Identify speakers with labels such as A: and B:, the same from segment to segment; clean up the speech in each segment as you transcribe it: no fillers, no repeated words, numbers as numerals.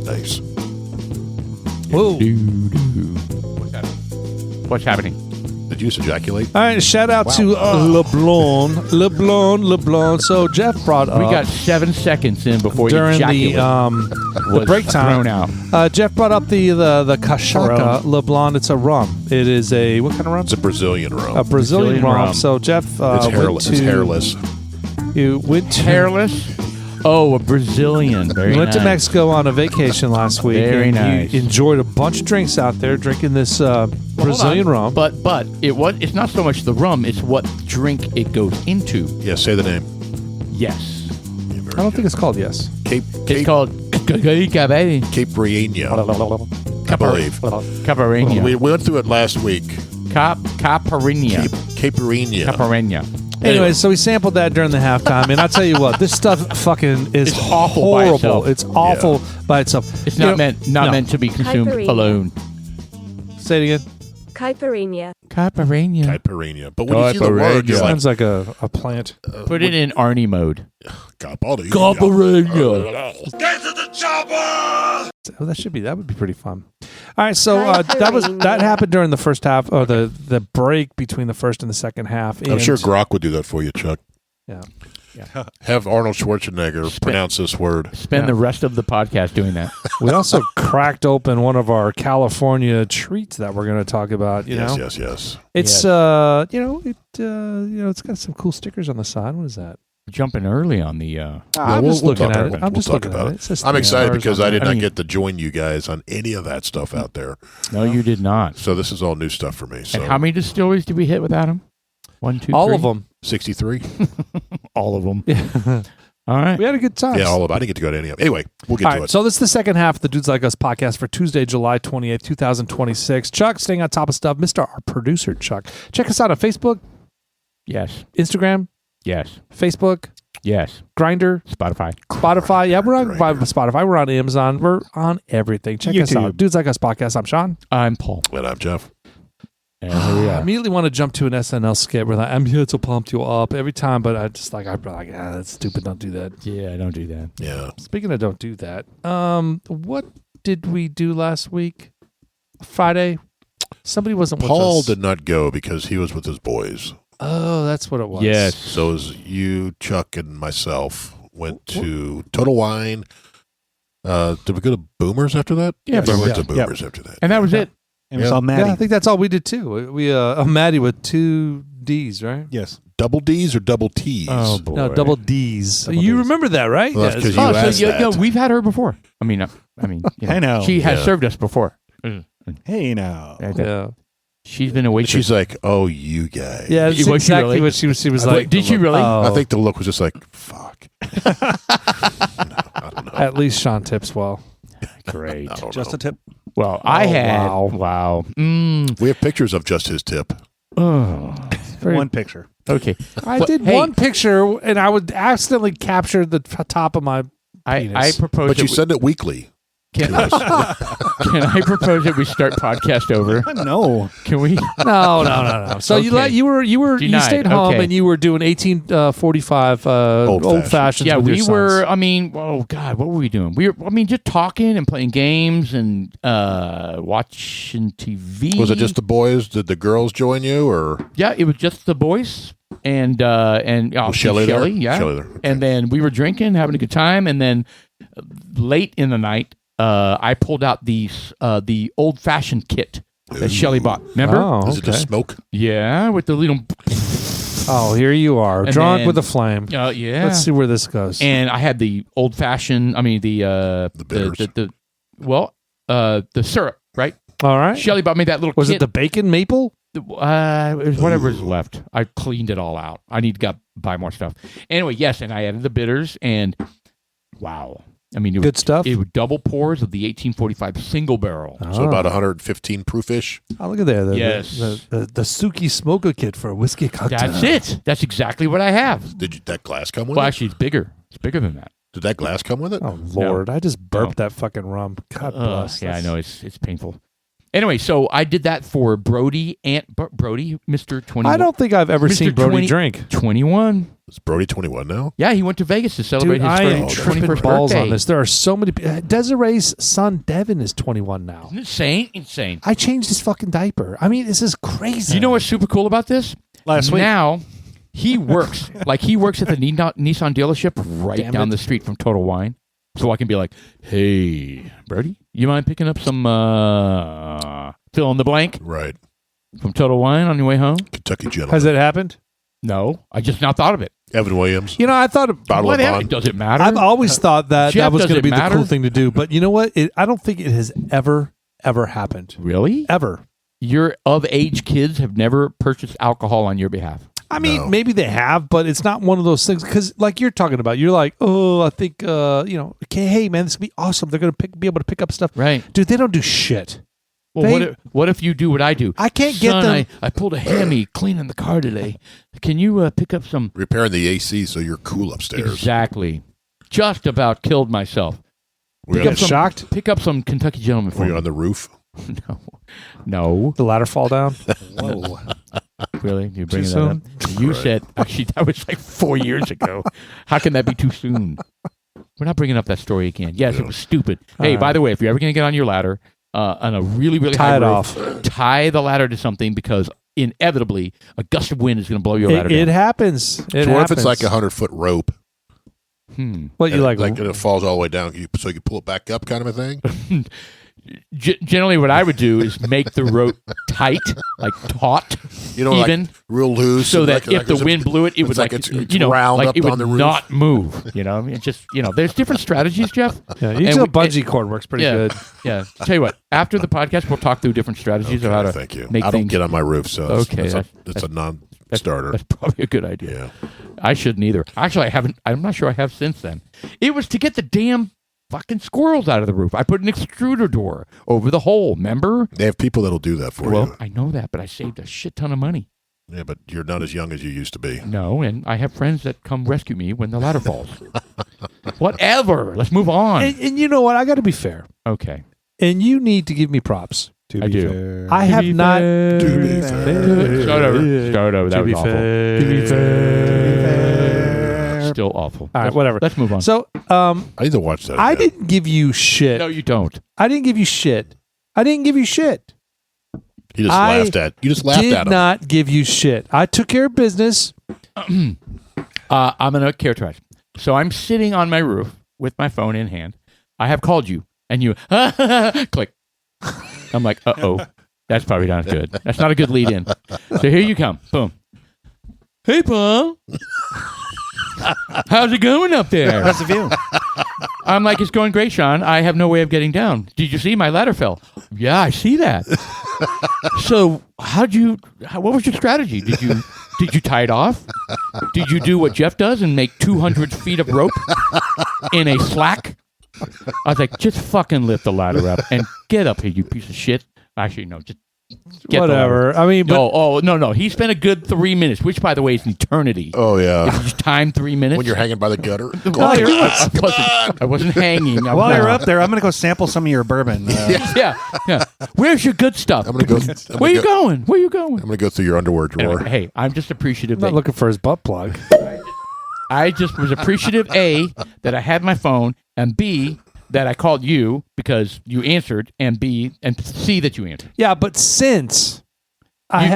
A: Nice.
B: Whoa.
C: What's happening?
A: Did you just ejaculate?
B: All right, shout out to LeBlanc. So Jeff brought up
C: We got 7 seconds in before you
B: during the break time.
C: Thrown out.
B: Jeff brought up the Cachaça LeBlanc. It's a rum. It is a what kind of rum?
A: It's a Brazilian rum.
B: A Brazilian rum. So Jeff
A: It's hairless. It's hairless.
B: You went to
C: Hairless? Oh, a Brazilian. Very
B: went to
C: nice.
B: Mexico on a vacation last week.
C: Very
B: and
C: nice.
B: You enjoyed a bunch of drinks out there drinking this Brazilian rum.
C: But it's not so much the rum, it's what drink it goes into.
A: Yeah, say the name.
C: Yes.
B: I don't think it's called Yes.
C: It's called Cachaça.
A: Caipirinha, I believe.
C: Caipirinha.
A: We went through it last week.
C: Caipirinha.
A: Caipirinha.
C: Caipirinha.
B: Anyway, so we sampled that during the halftime, and I'll tell you what, this stuff fucking is
C: It's awful by
B: horrible.
C: itself.
B: It's awful by itself.
C: It's
B: You
C: not
B: know-
C: meant to be consumed
D: Caipirinha.
C: alone.
B: Say it again.
D: Caipirinha.
C: Caipirinha.
A: Caipirinha. But when you see the word, you're like,
B: Sounds like a plant.
C: Put it in Arnie mode.
A: Caipirinha.
C: Caipirinha.
A: Get to the chopper!
B: Oh, that would be pretty fun. All right, so that happened during the first half, or the break between the first and the second half.
A: I'm
B: and-
A: sure Grok would do that for you, Chuck.
B: Yeah.
A: Have Arnold Schwarzenegger pronounce this word.
C: Spend the rest of the podcast doing that.
B: We also cracked open one of our California treats that we're going to talk about. You know,
A: Yes.
B: it's it's got some cool stickers on the side. What is that?
C: Jumping early on the.
B: I'm just looking at it. I'm just
A: talk
B: looking
A: about
B: at it. It says
A: I'm excited
B: stars
A: because
B: on
A: I
B: there.
A: did not get to join you guys on any of that stuff out there.
C: No, you did not.
A: So this is all new stuff for me. So
C: And how many distilleries did we hit with Adam? 1, 2,
B: All
C: 3?
B: of them.
A: 63?
C: All of them.
B: Yeah.
C: All right.
B: We had a good time.
A: Yeah, all of it. I didn't get to go to any of them. Anyway, we'll get
B: All
A: to
B: right,
A: it.
B: so this is the second half of the Dudes Like Us podcast for Tuesday, July 28th, 2026. Chuck, staying on top of stuff. Mr. Our producer, Chuck. Check us out on Facebook,
C: Yes.
B: Instagram,
C: Yes.
B: Facebook,
C: Yes.
B: Grindr,
C: Spotify.
B: Yeah, we're on
A: Grindr.
B: Spotify. We're on Amazon. We're on everything. Check us
C: YouTube.
B: out. Dudes Like Us podcast. I'm Sean.
C: I'm Paul.
A: And I'm Jeff.
C: And here we
B: I
C: are.
B: immediately want to jump to an SNL skit where I'm here to pump you up every time, but I'm like, that's stupid. Don't do that.
C: Yeah, don't do that.
A: Yeah.
B: Speaking of don't do that, what did we do last week? Friday? Somebody wasn't with
A: Paul
B: us.
A: did not go because he was with his boys.
B: Oh, that's what it was.
C: Yes.
A: So as you, Chuck, and myself went to Total Wine. Did we go to Boomers after that?
C: Yeah,
A: we went
C: Boomers.
A: to Boomers after that.
C: And that was it.
E: And we saw Maddie.
B: Yeah, I think that's all we did too. We Maddie with 2 D's, right?
E: Yes.
A: Double D's or double T's?
C: Oh, boy.
B: No, double D's.
E: Double
B: you
E: Ds.
B: remember that, right?
A: Well, that's 'cause you
C: Oh,
A: asked
C: so
A: that.
C: no, we've had her before. I mean, you know,
E: I know.
C: She has
A: Yeah.
C: served us before.
E: Hey, now.
B: Yeah.
C: She's been a waitress.
A: She's like, oh, you guys.
B: Yeah, that's
C: Was she
B: exactly
C: really?
B: what she was. She was
A: I
B: like,
A: think
C: did she really?
B: Oh.
A: I think the look was just like, fuck. No, I don't know.
B: At least Sean tips well.
C: Great.
A: I don't
E: Just
A: know.
E: a tip.
C: Well, I
B: Oh,
C: had.
B: wow.
C: Wow.
A: We have pictures of just his tip.
C: Oh.
E: One picture.
C: Okay.
B: I
C: Well,
B: did
C: hey.
B: one picture, and I would accidentally capture the top of my
C: I
B: penis.
C: propose.
A: But you
C: that
A: send it weekly.
C: can I propose that we start podcast over?
E: No.
C: Can we?
B: No. So
C: Okay.
B: you
C: Denied.
B: stayed home
C: Okay.
B: and you were doing 1845 old fashions.
C: Yeah,
B: with your
C: we
B: sons.
C: were. I mean, oh God, what were we doing? We were. I mean, just talking and playing games and watching TV.
A: Was it just the boys? Did the girls join you, or
C: Yeah, it was just the boys and
A: was Shelley there?
C: yeah.
A: Shelley there.
C: And then we were drinking, having a good time, and then late in the night, I pulled out the old fashioned kit that Shelley bought. Remember?
B: Oh,
A: Is it just
B: okay.
A: smoke?
C: Yeah, with the little.
B: Oh, here you are,
C: And
B: drunk
C: then-
B: with a flame.
C: Yeah.
B: Let's see where this goes.
C: And I had the old fashioned. I mean the
A: bitters.
C: the syrup, right?
B: All right.
C: Shelley bought me that little.
B: Was
C: kit.
B: it the bacon maple?
C: It was whatever's left. I cleaned it all out. I need to go buy more stuff. Anyway, yes, and I added the bitters, and wow. I mean,
B: Good stuff.
C: It was double pours of the 1845 single barrel.
A: So about 115 proofish.
B: Oh, look at there.
C: Yes.
B: The Suki Smoker kit for a whiskey cocktail.
C: That's it. That's exactly what I have.
A: Did that glass come with
C: Well,
A: it?
C: actually, it's bigger. It's bigger than that.
A: Did that glass come with it?
B: Oh, Lord. I just burped that fucking rum. God bless.
C: Yeah, I know. It's painful. Anyway, so I did that for Brody, Mr. 21.
B: I don't think I've ever
C: Mr.
B: seen Brody
C: 20
B: drink.
C: 21.
A: Is Brody 21 now?
C: Yeah, he went to Vegas to celebrate
B: Dude, I am
C: his
B: tripping
C: 21st
B: balls
C: birthday.
B: on this. There are so many. Desiree's son Devin is 21 now.
C: Insane, insane.
B: I changed his fucking diaper. I mean, this is crazy.
C: You know what's super cool about this?
E: Last week.
C: Now, he works he works at the Nissan dealership right down the street from Total Wine. So I can be like, hey, Brody, you mind picking up some fill in the blank
A: Right.
C: from Total Wine on your way home?
A: Kentucky gentleman.
B: Has it happened?
C: No, I just now thought of it.
A: Evan Williams.
B: You know, I thought
A: Bottle of
C: Whatever.
A: Bond.
C: Does it matter?
B: I've always thought that
C: Jeff,
B: was
C: does
B: going to
C: it
B: be the
C: matter?
B: cool thing to do. But you know what? I don't think it has ever happened.
C: Really?
B: Ever.
C: Your of-age kids have never purchased alcohol on your behalf?
B: I mean,
A: No.
B: maybe they have, but it's not one of those things. Because like you're talking about, you're like, oh, I think, okay, hey, man, this could be awesome. They're going to be able to pick up stuff.
C: Right.
B: Dude, they don't do shit.
C: Well, what if you do what I do?
B: I can't get
C: Son,
B: them.
C: I pulled a hammy cleaning the car today. Can you pick up some?
A: Repairing the AC so you're cool upstairs.
C: Exactly. Just about killed myself.
A: Were
C: Pick
A: you,
C: up
A: on,
C: some,
B: shocked?
C: Pick up some Kentucky gentleman for
A: were you
C: me.
A: on the roof?
C: No.
B: The ladder fall down?
E: Whoa.
C: Really? You're bringing
B: Too
C: that up? You said, actually, that was like 4 years ago. How can that be too soon? We're not bringing up that story again. Yes, it was stupid. Hey, by the way, if you're ever going to get on your ladder on a really, really
B: Tie
C: high
B: it
C: roof,
B: off.
C: tie the ladder to something because inevitably a gust of wind is going to blow your ladder
B: It
C: down.
B: happens.
A: So what if it's like a 100-foot rope?
B: What you
A: and
B: like?
A: and it falls all the way down, so you can pull it back up, kind of a thing.
C: Generally, what I would do is make the rope tight, like taut,
A: You know,
C: even,
A: like real loose,
C: so
A: and
C: that if the wind blew it, it would
A: it's
C: like
A: round up
C: it would
A: on the roof.
C: not move. You know, I mean, it's just there's different strategies, Jeff.
B: Yeah,
C: And
B: usually a
C: we-
B: bungee cord works pretty
C: yeah,
B: good.
C: Yeah. Tell you what, after the podcast, we'll talk through different strategies of how to
A: Thank you.
C: make
A: I don't
C: things.
A: get on my roof, so
C: Okay,
A: it's a non-starter.
C: That's probably a good idea.
A: Yeah.
C: I shouldn't either. Actually, I haven't. I'm not sure I have since then. It was to get the damn fucking squirrels out of the roof. I put an extruder door over the hole. Remember?
A: They have people that'll do that for
C: Well,
A: you.
C: I know that, but I saved a shit ton of money.
A: Yeah, but you're not as young as you used to be.
C: No, and I have friends that come rescue me when the ladder falls. Whatever. Let's move on.
B: And you know what? I got to be fair.
C: Okay.
B: And you need to give me props.
C: I do.
B: I have not.
A: To be fair.
C: Start over. Start over. That
B: To be
C: was awful.
B: fair.
C: To be fair. Still awful.
B: All right, whatever.
C: Let's move on.
B: So,
A: I need to watch that.
B: I
A: again.
B: didn't give you shit.
C: No, you don't.
B: I didn't give you shit. I didn't give you shit.
A: You just
B: I
A: laughed at. You just laughed
B: Did
A: at him.
B: not give you shit. I took care of business.
C: I'm going to characterize. So I'm sitting on my roof with my phone in hand. I have called you, and you click. I'm like, uh-oh. That's probably not good. That's not a good lead in. So here you come. Boom. Hey, Paul. How's it going up there?
E: How's the view?
C: I'm like, it's going great, Sean. I have no way of getting down. Did you see my ladder fell? Yeah, I see that. So what was your strategy? Did you tie it off? Did you do what Jeff does and make 200 feet of rope in a slack? I was like, just fucking lift the ladder up and get up here, you piece of shit. Actually, no, just get
B: Whatever.
C: the ladder.
B: I mean, but
C: No. He spent a good 3 minutes, which, by the way, is an eternity.
A: Oh yeah.
C: If you just time 3 minutes.
A: When you're hanging by the gutter.
C: I wasn't hanging.
E: While you're up there, I'm going to go sample some of your bourbon.
C: Yeah. Where's your good stuff?
A: I'm gonna go.
C: Where you going? Where you going?
A: I'm gonna go through your underwear drawer.
C: Anyway, hey, I'm just appreciative.
B: I'm not
C: that
B: looking for his butt plug.
C: I just was appreciative, A, that I had my phone, and B, that I called you because you answered, and B, and C, that you answered.
B: Yeah, but since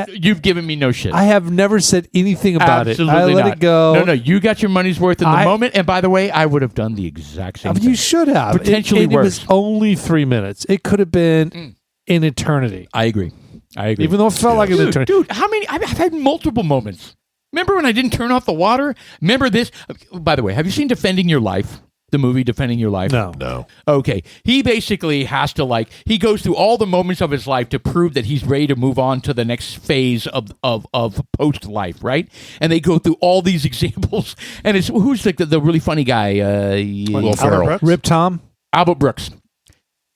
C: You've given me no shit.
B: I have never said anything about
C: Absolutely
B: it. I let
C: not.
B: it go.
C: No, you got your money's worth in the moment, and by the way, I would have done the exact same thing.
B: You should have.
C: Potentially
B: It was
C: worse.
B: only 3 minutes. It could have been an eternity.
C: I agree.
B: Even though it felt like an eternity.
C: Dude, how many? I've had multiple moments. Remember when I didn't turn off the water? Remember this? By the way, have you seen Defending Your Life? The movie Defending Your Life?
A: No.
C: Okay. He basically has to he goes through all the moments of his life to prove that he's ready to move on to the next phase of post life, right? And they go through all these examples. And it's who's the really funny guy?
A: Will Ferrell.
E: Brooks?
B: Rip Tom.
C: Albert Brooks.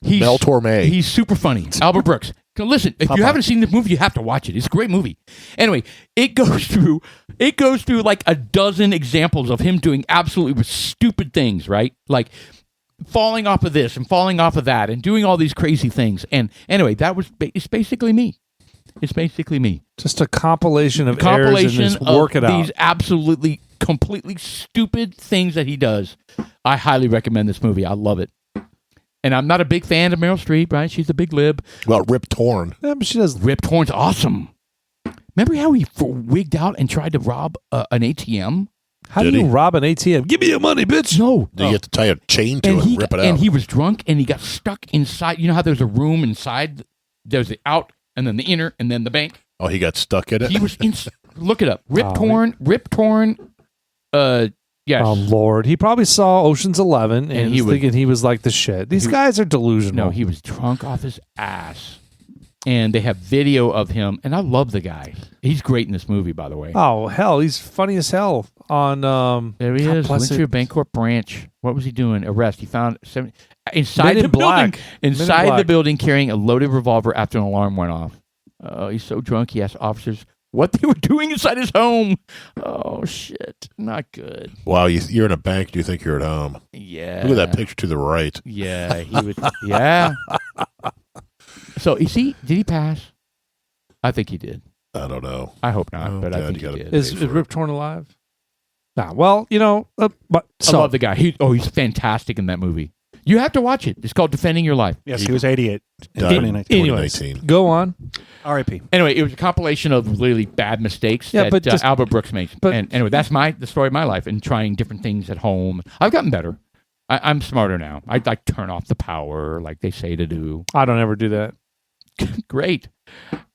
A: Mel Torme.
C: He's super funny. Albert Brooks. Now listen, if you haven't seen this movie, you have to watch it. It's a great movie. Anyway, it goes through like a dozen examples of him doing absolutely stupid things, right? Like falling off of this and falling off of that and doing all these crazy things. And anyway, it's basically me. It's basically me.
B: Just a compilation of errors and
C: Compilation
B: just
C: of
B: work it out.
C: these absolutely completely stupid things that he does. I highly recommend this movie. I love it. And I'm not a big fan of Meryl Streep, right? She's a big lib.
A: Well, Rip Torn.
B: Yeah, but she does.
C: Rip Torn's awesome. Remember how he wigged out and tried to rob an ATM?
B: How do
A: Did
B: you
A: he?
B: rob an ATM? Give me your money, bitch.
C: No.
A: Do you have to tie a chain to
C: And
A: it
C: he,
A: and rip it out?
C: and he was drunk and he got stuck inside. You know how there's a room inside? There's the out and then the inner and then the bank.
A: Oh, he got stuck in it?
C: He was in. Look it up. Rip
B: Oh,
C: Torn. Yes.
B: Oh Lord, he probably saw Ocean's 11 and
C: he
B: was
C: was-
B: thinking he was like the shit. These guys are delusional.
C: No, he was drunk off his ass. And they have video of him. And I love the guy. He's great in this movie, by the way.
B: Oh hell, he's funny as hell on.
C: There he
B: God
C: is.
B: bless
C: Went
B: it.
C: to a Bancorp branch. What was he doing? Arrest. He found inside
B: Men in
C: the building.
B: Black. Men in
C: Inside the
B: Black.
C: building, carrying a loaded revolver after an alarm went off. Oh, he's so drunk. He asked officers what they were doing inside his home. Oh shit, not good.
A: Wow, you're in a bank. Do you think you're at home?
C: Yeah.
A: Look at that picture to the right.
C: Yeah, he was. Yeah. So you see, did he pass? I think he did.
A: I don't know.
C: I hope not,
A: Oh,
C: but I
A: God,
C: think
A: you
C: he
A: gotta-
C: did.
B: Is
A: pay for
B: Rip Torn alive? Nah. Well, you know, but
C: I
B: so
C: love the guy. He's fantastic in that movie. You have to watch it. It's called Defending Your Life.
E: Yes, he was 88 in
A: Died in
E: 2019.
B: anyways,
A: 2019.
B: go on.
E: R.I.P.
C: Anyway, it was a compilation of really bad mistakes
B: Yeah,
C: that
B: but just-
C: Albert Brooks made.
B: but-
C: And anyway, that's the story of my life and trying different things at home. I've gotten better. I'm smarter now. I like turn off the power like they say to do.
B: I don't ever do that.
C: Great.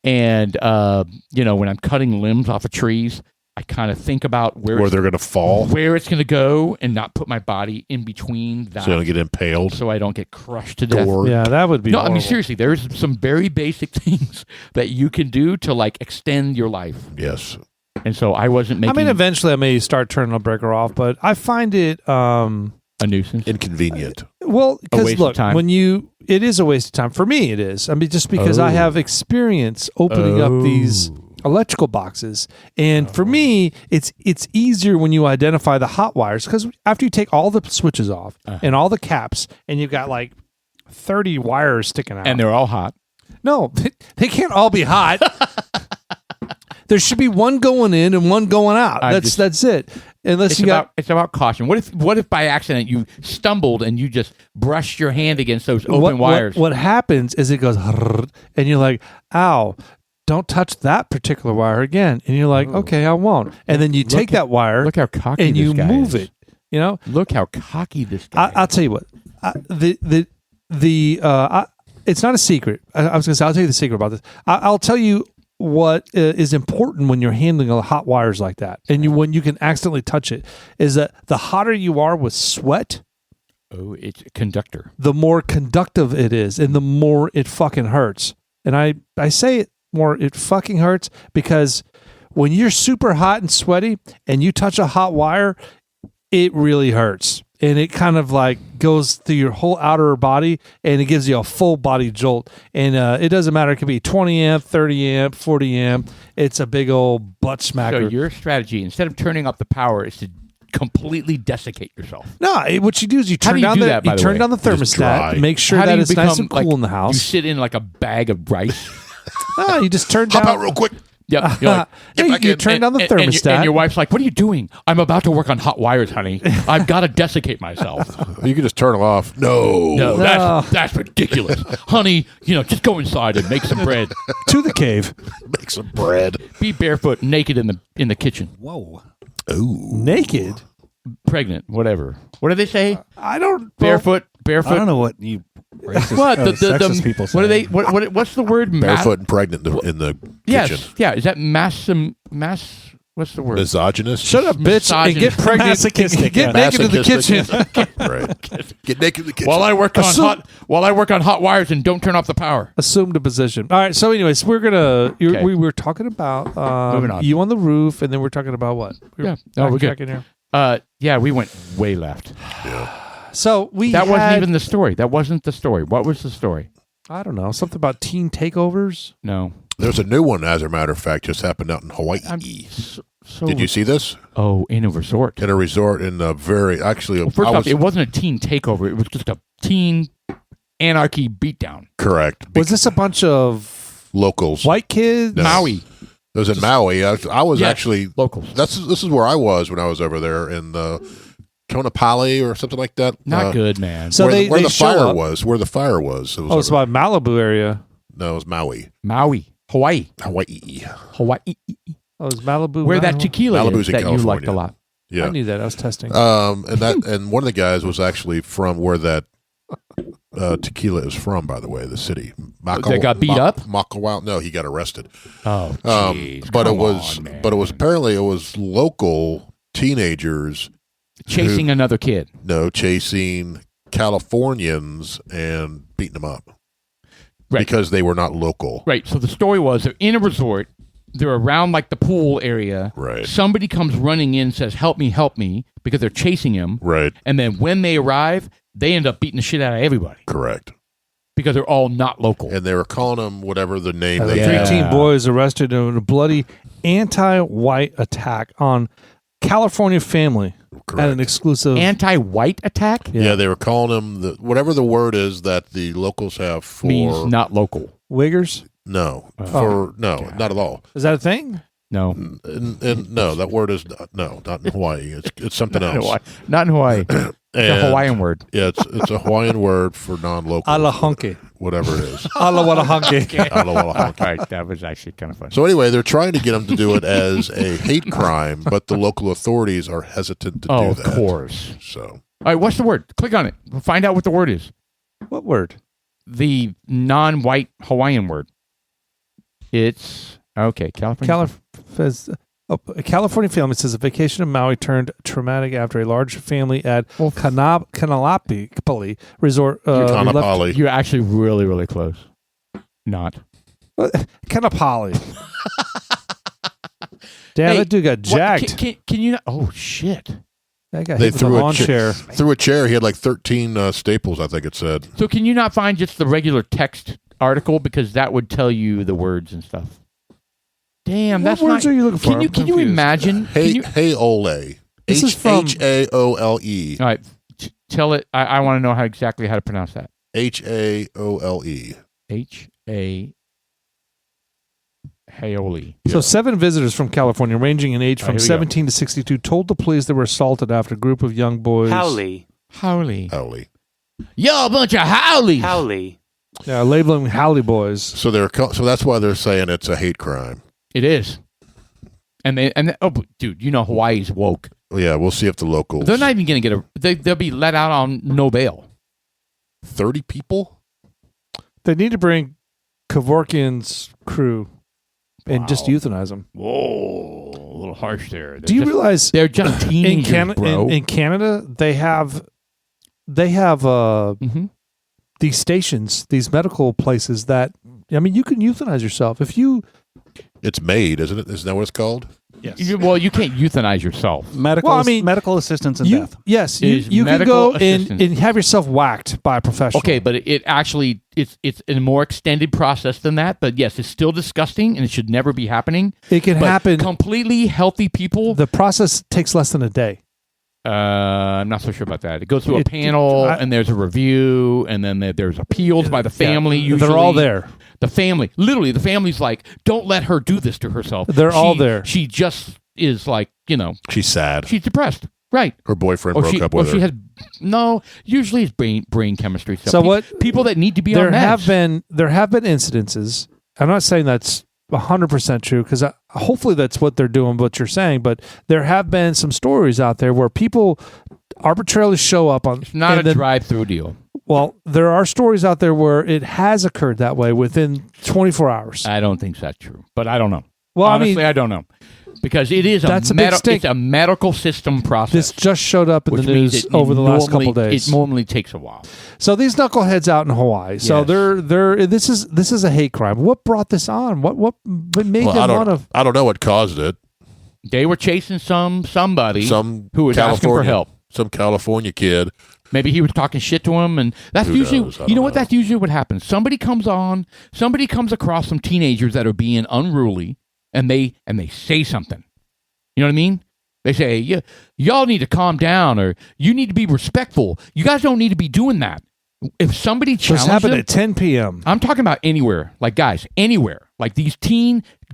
C: And, when I'm cutting limbs off of trees, I kind of think about where
A: They're going to fall
C: it's going to go and not put my body in between that
A: so they don't get impaled.
C: so I don't get crushed to death.
A: Gored.
B: Yeah, that would be.
C: No, I mean
B: horrible.
C: seriously, there's some very basic things that you can do to like extend your life.
A: Yes.
C: And so I wasn't making
B: eventually I may start turning a breaker off, but I find it
C: a nuisance.
A: Inconvenient.
B: well because
C: waste of
B: look,
C: time.
B: it is a waste of time for me. It is. I mean, just because I
C: Oh.
B: have experience opening up these electrical boxes, and for me, it's easier when you identify the hot wires because after you take all the switches off and all the caps, and you've got like 30 wires sticking out,
C: And they're all hot.
B: no, they can't all be hot. There should be one going in and one going out. That's it. Unless
C: It's
B: you got
C: it's about caution. What if by accident you stumbled and you just brushed your hand against those open wires?
B: What happens is it goes, and you're like, ow, don't touch that particular wire again. And you're like, okay, I won't. And then you take that wire
C: Look how cocky
B: and
C: this
B: you
C: guy
B: move
C: is.
B: it. You know,
C: Look how cocky this guy
B: I'll tell you what. It's not a secret. I was going to say, I'll tell you the secret about this. I'll tell you what is important when you're handling hot wires like that, and when you can accidentally touch it, is that the hotter you are with sweat,
C: Oh, it's a conductor.
B: the more conductive it is, and the more it fucking hurts. And I say it more, it fucking hurts because when you're super hot and sweaty and you touch a hot wire, it really hurts. And it kind of like goes through your whole outer body and it gives you a full body jolt. And it doesn't matter. It could be 20 amp, 30 amp, 40 amp. It's a big old butt
C: So
B: smacker.
C: your strategy, instead of turning up the power, is to completely dessicate yourself.
B: No, what you do is you
C: How
B: turn
C: do you
B: down
C: do
B: the
C: that, by
B: you
C: the
B: turn
C: way?
B: down the
A: Just dry.
B: thermostat, make sure
C: How do
B: that
C: you
B: it's nice
C: become,
B: and cool in the
C: You
B: house.
C: sit in like a bag of rice.
B: No, you just turn
A: Hop
B: down.
A: out real quick.
C: Yeah, you're like,
A: Get
B: Yeah,
A: back
B: you
A: in.
B: turn down the
C: and
B: thermostat.
C: your wife's like, "What are you doing? I'm about to work on hot wires, honey. I've got to desiccate myself."
A: You can just turn them off. No.
C: No,
B: No.
C: that's ridiculous, honey. Just go inside and make some bread.
B: to the cave.
A: Make some bread.
C: Be barefoot, naked in the kitchen,
E: Whoa.
A: Ooh.
B: Naked.
C: pregnant, whatever. What do they say?
B: I don't.
C: Barefoot.
E: I don't know what you racist,
C: What
E: sexist people say.
C: What are they? What's the word?
A: Barefoot and pregnant in the
C: Yes.
A: kitchen.
C: Yeah. Is that mass? What's the word?
A: Misogynist.
B: Shut up, bitch, and get
C: Misogynist.
B: pregnant.
E: Masochistic,
B: Get
E: yeah.
B: naked in the kitchen.
A: Right. Get naked in the kitchen.
C: While I work
B: Assume-
C: on hot wires and don't turn off the power.
B: Assume the position. All right. So, anyways, we're gonna.
C: Okay.
B: We were talking about
C: Moving on.
B: you on the roof, and then we're talking about what?
C: Yeah. No, we're good.
B: backtracking here.
C: Yeah, we went way left.
B: So we
C: That wasn't
B: had-
C: even the story. That wasn't the story. What was the story?
B: I don't know, something about teen takeovers.
C: No.
A: There's a new one, as a matter of fact, just happened out in Hawaii.
C: So
A: Did you see this?
C: Oh, in a resort.
A: In a resort in the very, actually,
C: Well, first
A: I
C: off,
A: was
C: it wasn't a teen takeover. It was just a teen anarchy beatdown.
A: correct.
B: Was this a bunch of
A: Locals.
B: white kids?
A: No.
C: Maui.
A: was in Maui. I was
C: Yeah,
A: actually
C: locals.
A: This is where I was when I was over there in Konapali or something like that.
C: Not good, man.
B: So
A: where
B: they
A: the
B: show
A: fire
B: up.
A: was. Where the fire was. It was
B: Oh, it's
A: over-
B: about Malibu area.
A: no, it was Maui,
C: Maui, Hawaii.
A: Hawaii.
B: Oh, it's Malibu.
C: Where that
B: Malibu?
C: tequila
A: Malibu's
C: is
A: in
C: that you liked
A: California.
C: a lot.
A: Yeah.
B: I knew that. I was testing.
A: And one of the guys was actually from where that tequila is from. By the way, the city.
C: They got beat up?
A: Makawao. No, he got arrested.
C: Oh, jeez.
A: But it
C: Come
A: was,
C: on, man.
A: but it was apparently it was local teenagers.
C: chasing another kid.
A: No, chasing Californians and beating them up
C: Right.
A: because they were not local.
C: Right. So the story was they're in a resort. They're around like the pool area.
A: Right.
C: Somebody comes running in, says, help me, because they're chasing him.
A: Right.
C: And then when they arrive, they end up beating the shit out of everybody
A: Correct.
C: because they're all not local.
A: And they were calling them whatever the name they
C: Yeah.
A: had.
B: 3 teen boys arrested in a bloody anti-white attack on California family at
A: Correct.
B: an exclusive.
C: Anti-white attack
A: Yeah, they were calling them whatever the word is that the locals have for
C: means not local.
B: Wiggers?
A: no
C: Oh.
A: for no not at all.
B: Is that a thing?
C: No.
A: And no, that word is no, not in Hawaii. It's something
C: Not in
A: else.
C: Hawaii. Not in Hawaii. It's a
A: And-
C: Hawaiian word.
A: Yeah, it's a Hawaiian word for non-local.
B: Alahunke.
A: Whatever it is.
B: Alawalahunke.
A: Alawalahonki.
C: Right. That was actually kind of funny.
A: So anyway, they're trying to get them to do it as a hate crime, but the local authorities are hesitant to do
C: Of
A: that.
C: course.
A: So
C: All right. What's the word? Click on it. Find out what the word is.
B: What word?
C: The non-white Hawaiian word. It's okay. California.
B: A California family says a vacation in Maui turned traumatic after a large family at Kanalapi resort.
A: Kanapali.
C: You're actually really, really close. Not.
B: Kanapali. Damn,
C: Hey,
B: that dude got
C: What-
B: jacked.
C: Can you not? Oh shit!
B: That guy
A: They
B: hit with a
A: threw
B: lawn chair.
A: through a chair. He had like 13 staples, I think it said.
C: So can you not find just the regular text article because that would tell you the words and stuff? Damn,
B: What
C: that's
B: words
C: not.
B: are you looking for?
C: Can you
B: I'm
C: can you
B: confused.
C: imagine?
A: Hey,
C: Can you,
A: hey, Ole.
B: This is from-
A: Haole.
C: all right, tell it. I want to know exactly how to pronounce that.
A: Haole.
C: H-A. Haoli.
B: So 7 visitors from California, ranging in age
C: All
B: from
C: right, here we go.
B: 17 to 62, told the police they were assaulted after a group of young boys.
E: Howley.
C: Howley.
A: Haole.
C: Yo, a bunch of howlies.
E: Howley.
B: Yeah, labeling Howley boys.
A: So so that's why they're saying it's a hate crime.
C: It is. Oh, but dude, you know Hawaii's woke.
A: Well, yeah, we'll see if the locals.
C: They're not even going to get they'll be let out on no bail.
A: 30 people.
B: They need to bring Kevorkian's crew and just
C: Wow.
B: euthanize them.
C: Whoa, a little harsh there.
B: Do you realize
C: They're just teenagers, bro.
B: in Canada they have
C: Mhm.
B: these stations, these medical places that you can euthanize yourself if you.
A: It's MAID, isn't it? Isn't that what it's called?
E: Yes.
C: Well, you can't euthanize yourself.
E: Medical,
B: Well, I mean,
E: medical assistance in
B: You,
E: death.
B: yes,
C: Is
B: you can
C: medical
B: go and
C: assistance.
B: have yourself whacked by a professional.
C: Okay, but it actually it's a more extended process than that. But yes, it's still disgusting and it should never be happening.
B: it can
C: But
B: happen.
C: completely healthy people.
B: The process takes less than a day.
C: I'm not so sure about that. It goes through a
B: It-
C: panel,
B: I-
C: and there's a review, and then there's appeals by the family.
B: Yeah,
C: Usually,
B: they're all there.
C: The family, literally, the family's like, "Don't let her do this to herself."
B: They're all there.
C: She just is like,
A: She's sad.
C: she's depressed, right?
A: Her boyfriend
C: Or
A: broke
C: she,
A: up
C: or
A: with her.
C: she has no. Usually, it's brain chemistry stuff.
B: So what-
C: people that need to be
B: There
C: on meds.
B: have been incidences. I'm not saying that's 100% true because hopefully that's what they're doing. What you're saying, but there have been some stories out there where people arbitrarily show up on.
C: It's not
B: and
C: a
B: then-
C: drive-through deal.
B: Well, there are stories out there where it has occurred that way within 24 hours.
C: I don't think that's true, but I don't know.
B: Well,
C: Honestly, I don't know because it is
B: That's a big stink.
C: it's a medical system process.
B: This just showed up in
C: which
B: the
C: means
B: news
C: it
B: over the last
C: normally-
B: couple days.
C: It normally takes a while.
B: So these knuckleheads out in Hawaii. So
C: Yes.
B: they're this is a hate crime. What brought this on? What made
A: Well,
B: them want to?
A: I don't know what caused it.
C: They were chasing somebody
A: Some
C: who was asking for
A: California-
C: help.
A: Some California kid.
C: Maybe he was talking shit to him, and that's
A: Who
C: usually
A: knows? I
C: you know
A: don't
C: what
A: know.
C: that's usually what happens. Somebody comes across some teenagers that are being unruly, and they say something. You know what I mean? They say, "Yeah, y'all need to calm down, or you need to be respectful. You guys don't need to be doing that." If somebody
B: This
C: challenges
B: happened
C: them,
B: at 10 p.m.
C: I'm talking about anywhere. Like, guys, anywhere. Like these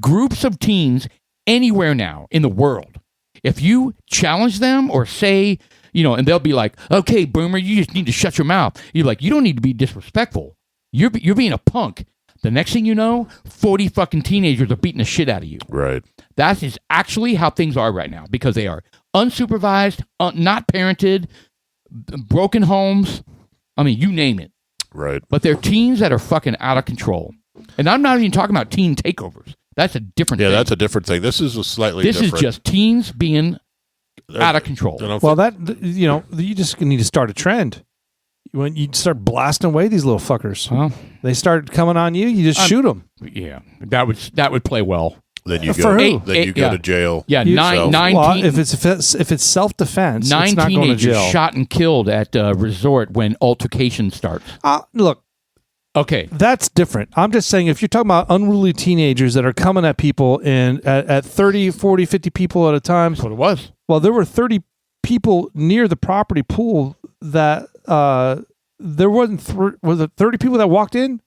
C: groups of teens anywhere now in the world. If you challenge them or say, and they'll be like, okay, boomer, you just need to shut your mouth. You're like, you don't need to be disrespectful. You're being a punk. The next thing you know, 40 fucking teenagers are beating the shit out of you.
A: Right.
C: That is actually how things are right now because they are unsupervised, not parented, broken homes. I mean, you name it.
A: Right.
C: But they're teens that are fucking out of control. And I'm not even talking about teen takeovers. That's a different thing.
A: Yeah, that's a different thing. This is a slightly
C: This
A: different.
C: is just teens being out of control.
B: Well, you just need to start a trend. When you start blasting away these little fuckers,
C: Well,
B: they start coming on you. You just shoot them.
C: yeah, that would play well.
A: then you
B: For
A: go.
B: who?
A: Then you go to jail.
C: Yeah,
B: You-
C: nine
B: Well,
C: teen-
B: if it's self defense,
C: nine
B: it's not going to
C: teenagers
B: jail.
C: shot and killed at a resort when altercation starts.
B: Look,
C: Okay,
B: that's different. I'm just saying if you're talking about unruly teenagers that are coming at people and at 30, 40, 50 people at a time.
C: that's what it was.
B: Well, there were 30 people near the property pool that there wasn't. Was it 30 people that walked in?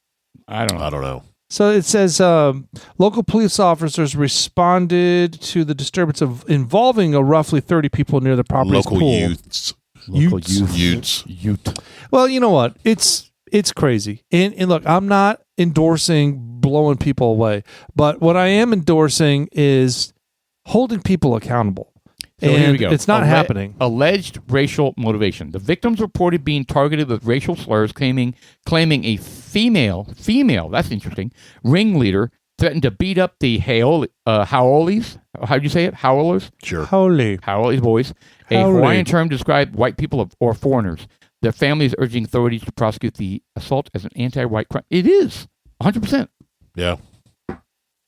C: I don't know.
A: I don't know.
B: So it says local police officers responded to the disturbance involving a roughly 30 people near the property's
A: Local
B: pool.
A: youths.
C: Local
A: Youths.
C: youth.
B: Well, you know what? It's crazy. And look, I'm not endorsing blowing people away, but what I am endorsing is holding people accountable.
C: So
B: and
C: here we go.
B: It's not happening.
C: Alleged racial motivation. The victims reported being targeted with racial slurs, claiming a female, that's interesting, ringleader threatened to beat up the Haoles. How do you say it? Howlers?
A: Sure.
B: Holy.
C: Haoles boys. A
B: Howley.
C: Hawaiian term described white people or foreigners. Their families urging authorities to prosecute the assault as an anti-white crime. It is 100%.
A: Yeah.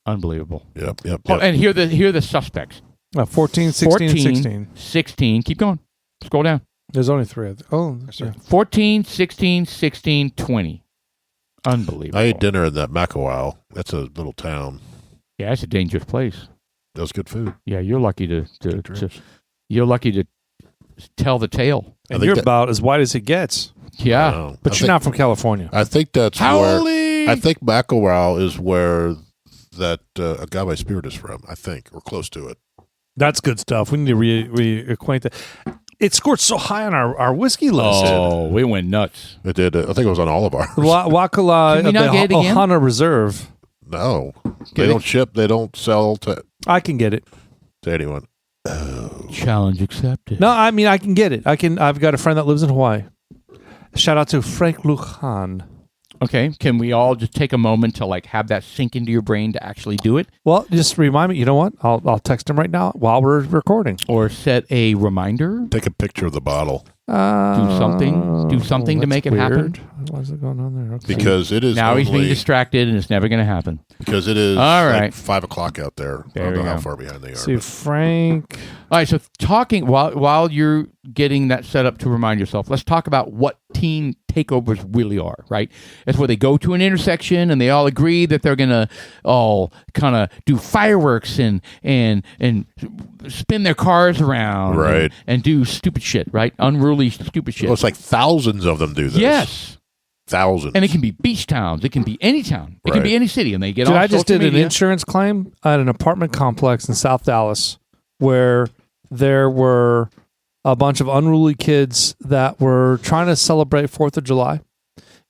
C: Unbelievable.
A: Yep. Yep.
C: Oh,
A: Yep.
C: and here are the suspects.
B: 14, 16, 16.
C: 16. Keep going. Scroll down.
B: There's only three. Oh, yeah.
C: 14, 16, 16, 20. Unbelievable.
A: I ate dinner in that Macawau. That's a little town.
C: Yeah, it's a dangerous place.
A: That was good food.
C: Yeah, you're lucky to tell the tale.
A: I
B: And
A: think
B: you're
A: that-
B: about as white as it gets.
C: Yeah.
A: No.
B: But
A: I
B: you're
A: think-
B: not from California.
A: I think that's where.
C: Howley!
A: I think Macawau is where that agave spirit is from. I think, or close to it.
B: That's good stuff. We need to reacquaint that. It scored so high on our whiskey list.
C: Oh, we went nuts.
A: It did. I think it was on all of ours.
B: Wakala
C: Can we
B: of
C: not get it
B: the
C: again?
B: Ohana Reserve.
A: No,
C: Get
A: they
C: it?
A: don't ship. They don't sell to
B: I can get it.
A: anyone.
C: Challenge accepted.
B: No, I mean I can get it. I've got a friend that lives in Hawaii. Shout out to Frank Lujan.
C: Okay, can we all just take a moment to have that sink into your brain to actually do it,
B: Well, just remind me. You know what? I'll text him right now while we're recording.
C: or set a reminder?
A: Take a picture of the bottle
C: Do something to make it happen.
B: What's it going on there? Okay.
A: because it is
C: Now he's being
A: only,
C: distracted, and it's never going to happen.
A: because it is
C: All right.
A: like 5 o'clock out there.
C: There
A: I don't
C: we
A: know how
C: go.
A: far behind they are.
B: See,
A: but-
B: Frank.
C: All right, so talking while you're getting that set up to remind yourself, let's talk about what teen takeovers really are, right? It's where they go to an intersection and they all agree that they're gonna all kind of do fireworks and spin their cars around,
A: Right.
C: and do stupid shit, right? Unruly stupid shit.
A: Well, it's like thousands of them do this.
C: Yes,
A: Thousands.
C: and it can be beach towns, it can be any town, it can
A: Right.
C: be any city, and they get
B: Dude,
C: on
B: I just
C: social
B: did an
C: media.
B: insurance claim at an apartment complex in South Dallas where there were a bunch of unruly kids that were trying to celebrate 4th of July.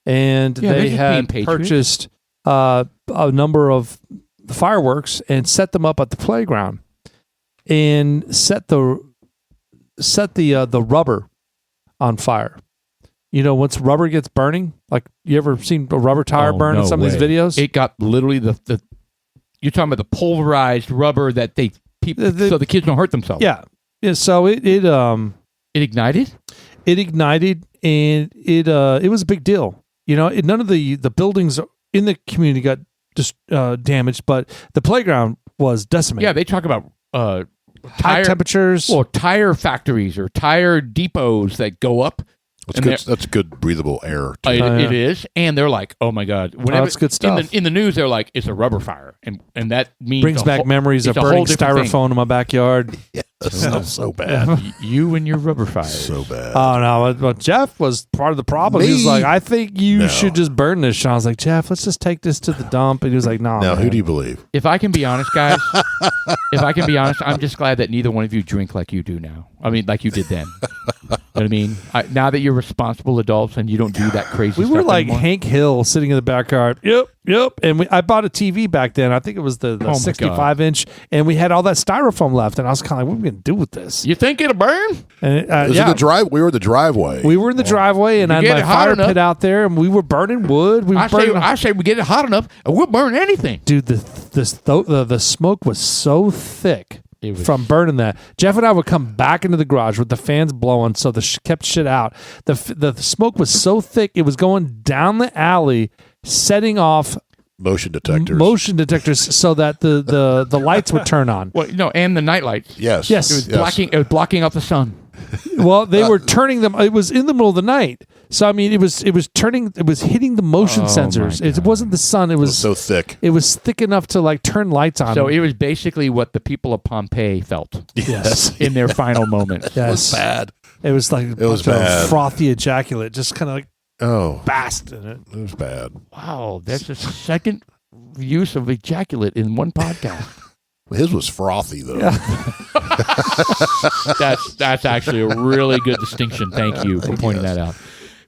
B: And
C: Yeah, they're
B: they
C: just
B: had
C: being patriots.
B: purchased a number of fireworks and set them up at the playground and set the rubber on fire. You know, once rubber gets burning, like you ever seen a rubber tire
C: Oh,
B: burn in
C: no
B: some of these
C: way.
B: videos?
C: It got literally the you're talking about the pulverized rubber that so the kids don't hurt themselves.
B: Yeah. So it
C: It ignited?
B: ignited and it was a big deal. You know, none of the buildings in the community got just damaged, but the playground was decimated.
C: Yeah, they talk about
B: high
C: tire
B: temperatures.
C: or tire factories or tire depots that go up.
A: That's
C: and
A: good. That's good breathable air. Too.
C: It is, and they're like, "Oh my god!" Whenever
B: that's good stuff.
C: in the news, they're like, "It's a rubber fire," and that means
B: Brings
C: a
B: back
C: whole-
B: memories of
C: it's a whole
B: burning
C: different thing.
B: styrofoam in my backyard.
A: That smells so bad.
C: You and your rubber fires.
A: So bad.
B: Oh no! Well, Jeff was part of the problem. He was
A: Me?
B: like, "I think you
A: No.
B: should just burn this." Sean was like, "Jeff, let's just take this to the dump." And he was like, "No."
A: Now,
B: man.
A: who do you believe?
C: If I can be honest, guys, I'm just glad that neither one of you drink like you do now. I mean, like you did then. You know what I mean? Now that you're responsible adults and you don't do that crazy
B: We
C: stuff
B: were like
C: anymore.
B: Hank Hill sitting in the backyard. Yep. And I bought a TV back then. I think it was the
C: Oh my
B: 65 inch, and we had all that styrofoam left. And I was kind of like, "What are we gonna do with this?"
C: You think it'll burn?
B: And
A: It was in the drive. We were in the driveway.
B: we were in the driveway, and I had
C: get
B: my
C: it hot
B: fire
C: enough-
B: pit out there, and we were burning wood. We were burning.
C: I say we get it hot enough and we'll burn anything.
B: Dude, the smoke was so thick
C: It was-
B: from burning that. Jeff and I would come back into the garage with the fans blowing, so kept shit out. The smoke was so thick, it was going down the alley, setting off
A: motion detectors.
B: motion detectors so that the lights would turn on.
C: Well, no, and the night lights.
A: Yes.
B: Yes.
C: It was blocking out the sun.
B: Well, they were turning them. It was in the middle of the night, so I mean, it was turning. It was hitting the motion
C: Oh,
B: sensors.
C: my
B: It
C: God.
B: wasn't the sun. It
A: It was
B: was.
A: so thick.
B: It was thick enough to like turn lights on.
C: So it was basically what the people of Pompeii felt
A: Yes.
C: in their final moment.
A: It was
B: yes,
A: bad.
B: it was like a
A: was
B: bunch of
A: bad.
B: frothy ejaculate, just kind of like
A: Oh,
B: basked in it.
A: it was bad.
C: Wow, that's the second use of ejaculate in one podcast.
A: His was frothy though.
C: That's actually a really good distinction. Thank you for pointing that out.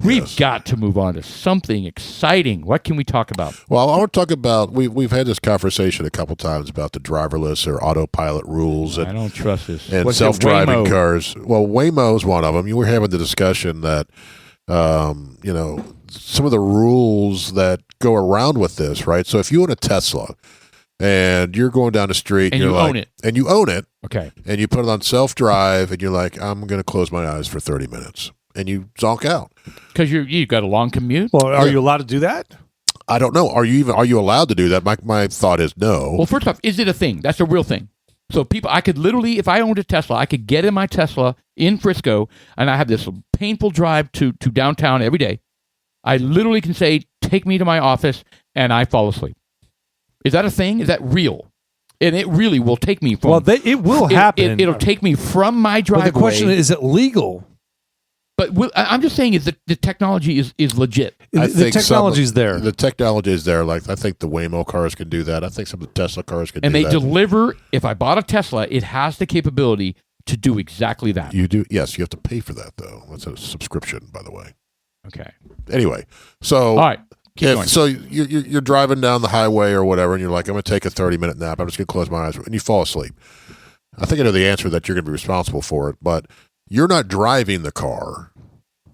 C: We've got to move on to something exciting. What can we talk about?
A: Well, I want to talk about we've had this conversation a couple times about the driverless or autopilot rules
C: I don't trust this.
A: and
C: What's it,
A: self-driving
C: Waymo?
A: cars. Well, Waymo is one of them. You were having the discussion that some of the rules that go around with this, right? So if you own a Tesla and you're going down the street
C: And
A: you're
C: you
A: like,
C: own it.
A: and you own it
C: Okay.
A: and you put it on self-drive and you're like, I'm going to close my eyes for 30 minutes and you zonk out.
C: Because you've got a long commute.
B: Well, are
A: Yeah.
B: you allowed to do that?
A: I don't know. Are you allowed to do that? My thought is no.
C: Well, first off, is it a thing? That's a real thing. So I could literally, if I owned a Tesla, I could get in my Tesla in Frisco, and I have this painful drive to downtown every day. I literally can say, take me to my office, and I fall asleep. Is that a thing? Is that real? And it really will take me from...
B: Well, it will happen.
C: It'll take me from my driveway.
B: But the question is it legal?
C: But I'm just saying is that the technology is legit.
A: I
B: The
A: think
B: technology's there.
A: The technology is there. Like I think the Waymo cars can do that. I think some of the Tesla cars can
C: And
A: do
C: they
A: that.
C: deliver, if I bought a Tesla, it has the capability to do exactly that.
A: You do. Yes, you have to pay for that though. That's a subscription, by the way.
C: Okay.
A: Anyway, so
C: All right. Keep going.
A: so you're driving down the highway or whatever, and you're like, I'm going to take a 30-minute nap. I'm just going to close my eyes, and you fall asleep. I think I know the answer that you're going to be responsible for it, but you're not driving the car.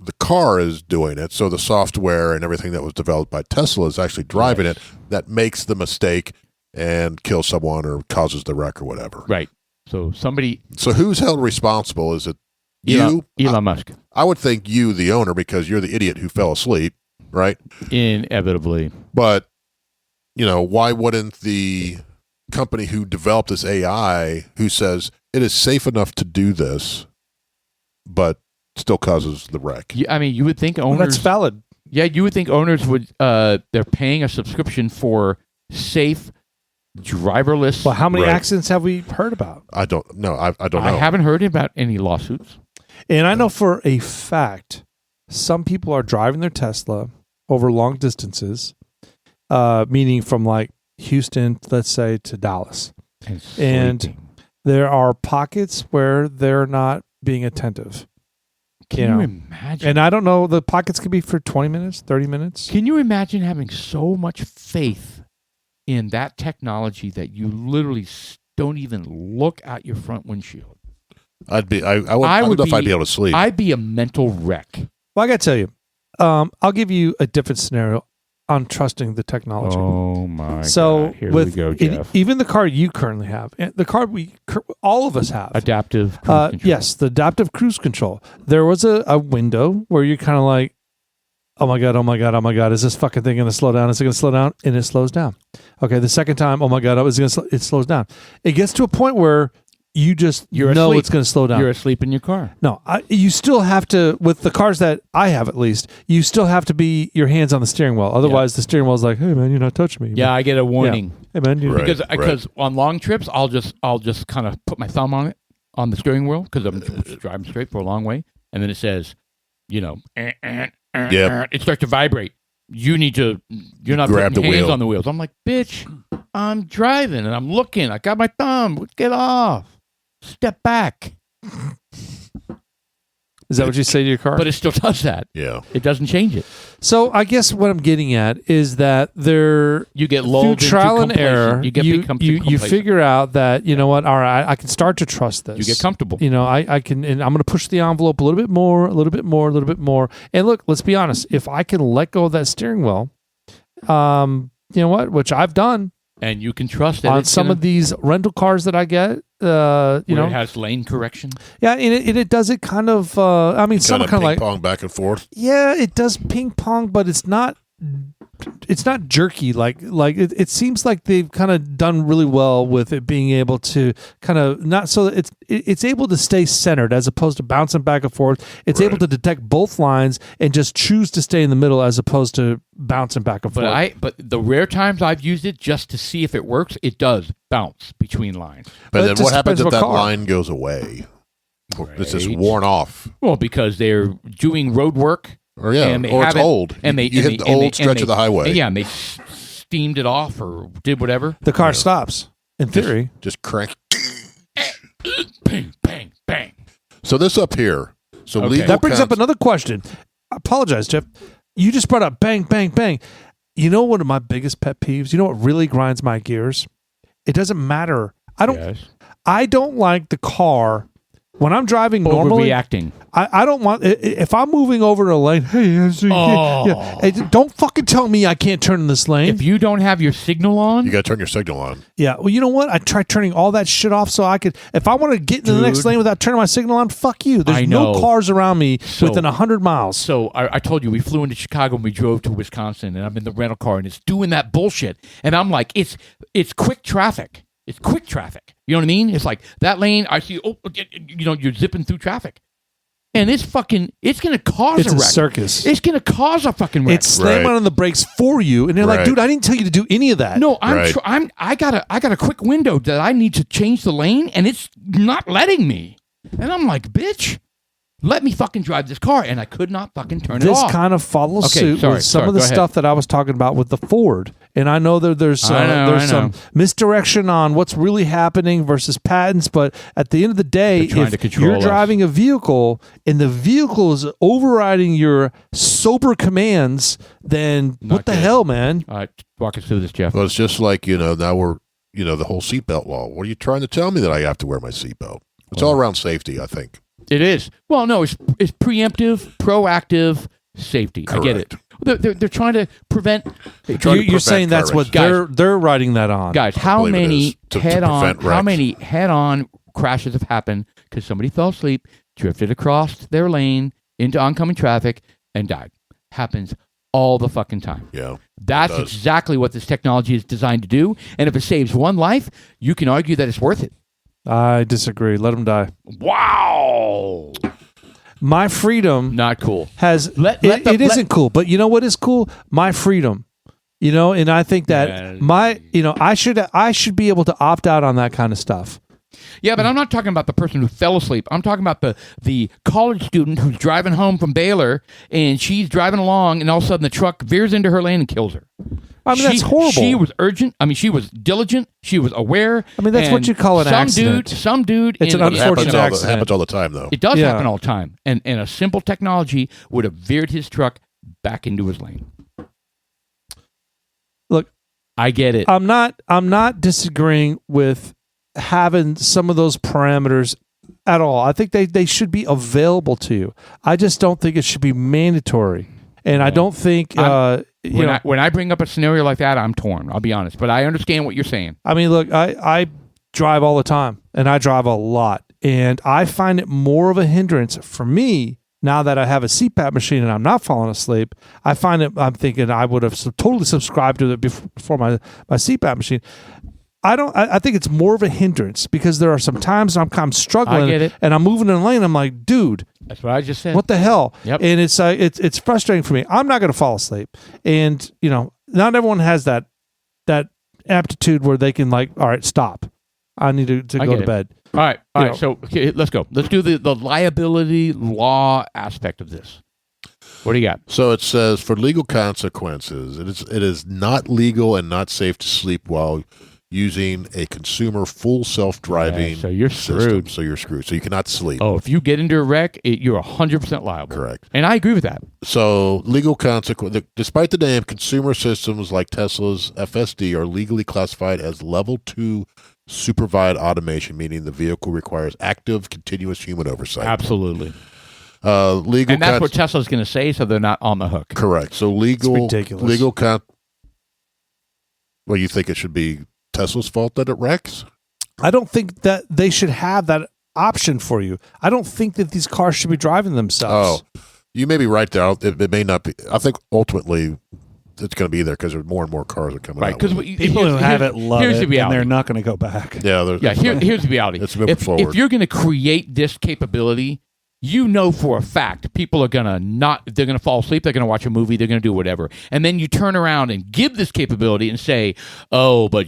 A: The car is doing it. So the software and everything that was developed by Tesla is actually driving it. That makes the mistake and kills someone or causes the wreck or whatever.
C: Right. So somebody,
A: So who's held responsible? Is it
C: Elon,
A: you?
C: Elon Musk,
A: I would think you, the owner, because you're the idiot who fell asleep, right?
C: inevitably.
A: But, why wouldn't the company who developed this AI, who says it is safe enough to do this, but still causes the wreck?
C: I mean, you would think
B: Well,
C: owners.
B: that's valid.
C: Yeah, you would think owners would. They're paying a subscription for safe, driverless.
B: Well, how many
A: Right.
B: accidents have we heard about?
A: I don't know. I don't know.
C: I haven't heard about any lawsuits.
B: And I know for a fact, some people are driving their Tesla over long distances, meaning from like Houston, let's say, to Dallas. And
C: sleeping.
B: There are pockets where they're not being attentive.
C: Can you
B: know.
C: imagine?
B: And I don't know, the pockets could be for 20 minutes, 30 minutes.
C: Can you imagine having so much faith in that technology that you literally don't even look out your front windshield?
A: I don't know if I'd be able to sleep.
C: I'd be a mental wreck.
B: Well, I got to tell you, I'll give you a different scenario on trusting the technology.
C: Oh my
B: So
C: God. Here
B: with
C: we go, Jeff.
B: even the car you currently have, and the car all of us have,
C: Adaptive cruise control.
B: yes, the adaptive cruise control. There was a window where you're kind of like, oh my God, is this fucking thing going to slow down? Is it going to slow down? And it slows down. Okay, the second time, oh my God, it slows down. It gets to a point where you just
C: You're
B: know
C: asleep.
B: it's going to slow down.
C: You're asleep in your car.
B: No, you still have to, with the cars that I have at least, you still have to be your hands on the steering wheel. Otherwise, the steering wheel is like, hey, man, you're not touching me.
C: Yeah, I get a warning.
B: Hey, man.
A: Right.
C: Because on long trips, I'll just kind of put my thumb on it on the steering wheel because I'm driving straight for a long way, and then it says, it starts to vibrate. You're not
A: Grab
C: putting
A: the
C: hands
A: wheel.
C: on the wheels. I'm like, bitch, I'm driving and I'm looking. I got my thumb. Get off. Step back.
B: Is that what you say to your car?
C: But it still does that.
A: Yeah.
C: It doesn't change it.
B: So I guess what I'm getting at is that
C: You get lulled
B: through trial
C: into
B: and
C: complacent.
B: error,
C: You get
B: you
C: complacent.
B: figure out that, you know what, all right, I can start to trust this.
C: You get comfortable.
B: You know, I can, and I'm going to push the envelope a little bit more, a little bit more, a little bit more. And look, let's be honest. If I can let go of that steering wheel, you know what, which I've done
C: And you can trust that
B: on
C: it's
B: some
C: gonna,
B: of these rental cars that I get,
C: where it has lane correction.
B: yeah, and it does it kind of, I mean, some
A: Kind
B: are
A: of
B: kind of like,
A: ping pong back and forth.
B: yeah, it does ping pong, but it's not jerky. Like it seems like they've kind of done really well with it being able to kind of not so it's able to stay centered as opposed to bouncing back and forth. It's able to detect both lines and just choose to stay in the middle as opposed to bouncing back and forth.
C: But the rare times I've used it just to see if it works, it does bounce between lines.
A: But
B: it
A: then
B: just
A: what happens
B: depends
A: if
B: what
A: that
B: car.
A: line goes away? It's just
C: Right.
A: worn off.
C: Well, because they're doing road work.
A: Or yeah,
C: And they
A: or it's
C: haven't-
A: old.
C: and they-
A: you
C: and
A: hit
C: they-
A: the
C: and
A: old
C: they- and
A: stretch
C: they-
A: of the highway.
C: Yeah, and they steamed it off or did whatever.
B: The car stops in theory.
A: Just crank.
C: Bang, bang, bang.
A: So this up here. So
C: Okay.
A: legal
B: That brings up
A: counsel-
B: another question. I apologize, Jeff. You just brought up bang, bang, bang. You know one of my biggest pet peeves? You know what really grinds my gears? It doesn't matter.
C: Yes.
B: I don't like the car when I'm driving normally.
C: Overreacting.
B: I don't want if I'm moving over to a lane. Hey, hey, don't fucking tell me I can't turn in this lane.
C: If you don't have your signal on,
A: You got to turn your signal on.
B: Yeah, well, you know what? I tried turning all that shit off so I could. If I want to get into the next
C: Dude.
B: lane without turning my signal on, fuck you.
C: I
B: There's no
C: know.
B: cars around me
C: So-
B: within 100 miles.
C: So I told you we flew into Chicago and we drove to Wisconsin, and I'm in the rental car and it's doing that bullshit, and I'm like, it's quick traffic. It's quick traffic. You know what I mean? It's like that lane. I see. Oh, you're zipping through traffic, and it's going to cause
B: It's
C: a
B: a
C: wreck.
B: circus.
C: It's going to cause a fucking wreck.
B: It's slamming
A: Right.
B: on the brakes for you, and you're like,
A: Right.
B: dude, I didn't tell you to do any of that.
C: No,
A: Right.
C: I got a quick window that I need to change the lane, and it's not letting me. And I'm like, bitch, let me fucking drive this car, and I could not fucking turn it
B: This
C: off.
B: kind of follows
C: Okay,
B: suit
C: sorry,
B: with some
C: sorry,
B: of the
C: go ahead.
B: stuff that I was talking about with the Ford. And I know that there's
C: I know.
B: some misdirection on what's really happening versus patents, but at the end of the day,
C: They're trying to
B: if
C: control
B: you're
C: us.
B: driving a vehicle and the vehicle is overriding your sober commands, then
C: Not
B: what the
C: good.
B: hell, man?
C: All right, walk us through this, Jeff.
A: Well, it's just like, now we're, the whole seatbelt law. What are you trying to tell me that I have to wear my seatbelt? It's all around safety, I think.
C: It is. Well, no, it's preemptive, proactive safety. I get it. They're trying to prevent.
A: Trying to
B: You're
A: prevent
B: saying that's
A: car
B: what
A: wrecks.
B: they're writing that on.
C: Guys, how
A: believe it
C: many
A: is, to
C: head-on
A: prevent wrecks.
C: head-on crashes have happened because somebody fell asleep, drifted across their lane into oncoming traffic, and died? Happens all the fucking time.
A: Yeah.
C: That's
A: does.
C: exactly what this technology is designed to do. And if it saves one life, you can argue that it's worth it.
B: I disagree. Let them die.
C: Wow.
B: My freedom
C: Not cool.
B: has it isn't cool, but you know what is cool? My freedom. And I think that
C: Yeah.
B: I should be able to opt out on that kind of stuff.
C: Yeah, but I'm not talking about the person who fell asleep. I'm talking about the college student who's driving home from Baylor, and she's driving along, and all of a sudden the truck veers into her lane and kills her.
B: I mean, that's horrible.
C: She was urgent. I mean, she was diligent. She was aware.
B: I mean, that's
C: and
B: what you call an accident.
C: Some dude.
B: It's an
A: It
B: unfortunate accident.
A: happens all the time, though.
C: It does
B: Yeah.
C: happen all the time, and a simple technology would have veered his truck back into his lane.
B: Look,
C: I get it.
B: I'm not disagreeing with having some of those parameters at all. I think they should be available to you. I just don't think it should be mandatory. And I don't think
C: when I bring up a scenario like that, I'm torn. I'll be honest, but I understand what you're saying.
B: I mean, look, I drive all the time, and I drive a lot, and I find it more of a hindrance for me now that I have a CPAP machine and I'm not falling asleep. I'm thinking I would have totally subscribed to it before my CPAP machine. I think it's more of a hindrance because there are some times I'm struggling
C: I get it.
B: and I'm moving in a lane. I'm like, dude,
C: That's what I just said.
B: what the hell?
C: Yep.
B: And it's frustrating for me. I'm not going to fall asleep, and not everyone has that aptitude where they can all right, stop. I need to
C: I
B: go
C: get
B: to
C: it.
B: bed.
C: All right.
B: You know.
C: So okay, let's go. Let's do the liability law aspect of this. What do you got?
A: So it says for legal consequences, it is not legal and not safe to sleep while using a consumer full self-driving
C: Yeah, so you're
A: system.
C: screwed.
A: So you're screwed. So you cannot sleep.
C: Oh, if you get into a wreck, you're 100% liable.
A: Correct.
C: And I agree with that.
A: So legal consequence. Despite the name, consumer systems like Tesla's FSD are legally classified as level 2 supervised automation, meaning the vehicle requires active, continuous human oversight.
C: Absolutely.
A: Legal
C: And that's what Tesla's going to say, so they're not on the hook.
A: Correct. So legal,
B: It's ridiculous.
A: Well, you think it should be Tesla's fault that it wrecks?
B: I don't think that they should have that option for you. I don't think that these cars should be driving themselves.
A: Oh, you may be right there. It may not be. I think ultimately it's going to be there because more and more cars are coming
C: Right.
A: out.
C: Because
A: with it.
E: People who have it love
C: here's
E: it,
C: the
E: and
C: reality.
E: they're not going to go back.
A: Yeah,
C: Here's the reality.
A: It's moving forward.
C: If you're going to create this capability, you know for a fact people are going to they're going to fall asleep, they're going to watch a movie, they're going to do whatever. And then you turn around and give this capability and say, "Oh, but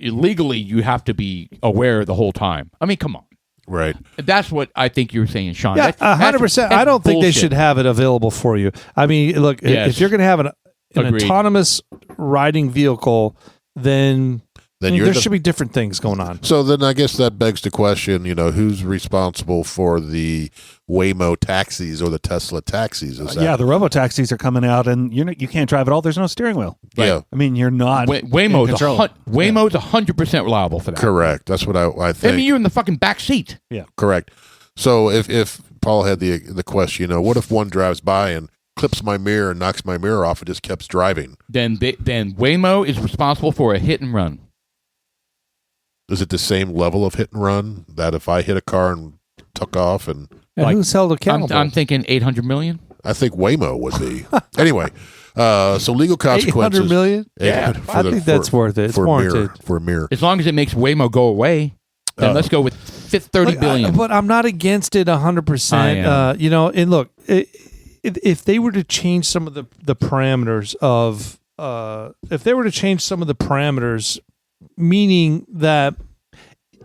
C: legally you have to be aware the whole time." I mean, come on.
A: Right.
C: That's what I think you were saying, Sean.
B: Yeah,
C: That's
B: 100%. I don't think they
C: bullshit.
B: should have it available for you. I mean, look,
C: Yes.
B: if you're going to have an
C: Agreed.
B: autonomous riding vehicle, then
A: You're
B: there
A: the-
B: should be different things going on.
A: So then I guess that begs the question, who's responsible for the Waymo taxis or the Tesla taxis? Is that,
E: Yeah, the robo-taxis are coming out, and you can't drive at all. There's no steering wheel.
A: Yeah,
E: I mean, you're not
C: Waymo's
E: in control.
C: Waymo's 100% reliable for that.
A: correct. That's what I think.
C: I mean, you're in the fucking back seat.
A: Correct. So if Paul had the question, what if one drives by and clips my mirror and knocks my mirror off and just keeps driving?
C: Then Waymo is responsible for a hit and run.
A: Is it the same level of hit and run that if I hit a car and took off and
B: And
C: Like,
B: who's held accountable?
C: I'm thinking 800 million.
A: I think Waymo would be. Anyway, so legal consequences.
B: 800 million?
A: Yeah,
B: I think that's worth it. It's
A: for a
B: warranted.
A: mirror. For a mirror.
C: As long as it makes Waymo go away, then let's go with 30
B: Look,
C: billion.
B: but I'm not against it 100%.
C: I am.
B: And look, if they were to change some of the parameters of, meaning that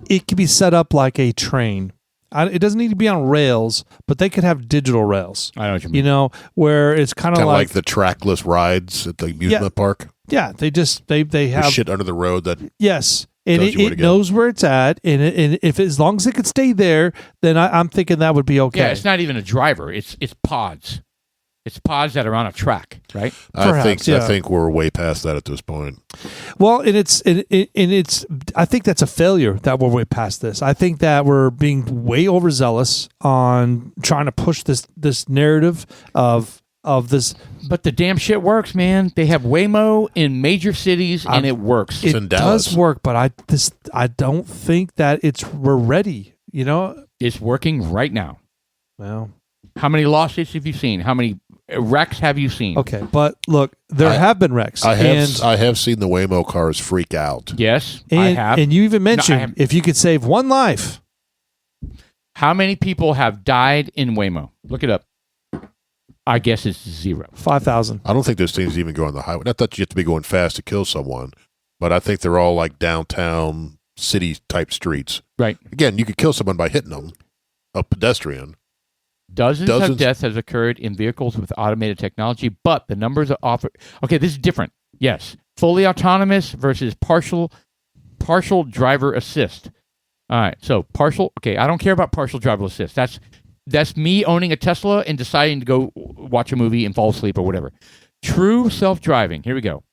B: it could be set up like a train. It doesn't need to be on rails, but they could have digital rails.
C: I know what you mean.
B: Where it's kind
A: Kind
B: of
A: of
B: like,
A: like the trackless rides at the amusement park.
B: yeah, they
A: There's
B: have
A: shit under the road that
B: yes, and
A: Tells you where to
B: it
A: go.
B: knows where it's at, and if as long as it could stay there, then I'm thinking that would be okay.
C: Yeah, it's not even a driver. It's pods. It's pods that are on a track, right?
B: Perhaps,
A: I
B: yeah.
A: think we're way past that at this point.
B: Well, and it's I think that's a failure that we're way past this. I think that we're being way overzealous on trying to push this narrative of this.
C: But the damn shit works, man. They have Waymo in major cities, and it works.
A: in
B: It
A: Dallas.
B: does work, but I don't think that we're ready.
C: It's working right now.
B: Well,
C: How many lawsuits have you seen? How many wrecks have you seen?
B: okay, but look, there have been wrecks.
A: I
B: and
A: have seen the Waymo cars freak out.
C: Yes,
B: And,
C: I have.
B: and you even
C: No, I
B: mentioned
C: have-
B: if you could save one life.
C: How many people have died in Waymo? Look it up. I guess it's 0.
B: 5,000.
A: I don't think those things even go on the highway. Not that you have to be going fast to kill someone, but I think they're all like downtown city type streets.
C: Right.
A: Again, you could kill someone by hitting them, a pedestrian.
C: Dozens
A: Dozens.
C: of deaths has occurred in vehicles with automated technology, but the numbers are offered. Okay, this is different. Yes, fully autonomous versus partial driver assist. All right, so partial. Okay, I don't care about partial driver assist. That's me owning a Tesla and deciding to go watch a movie and fall asleep or whatever. True self-driving. Here we go.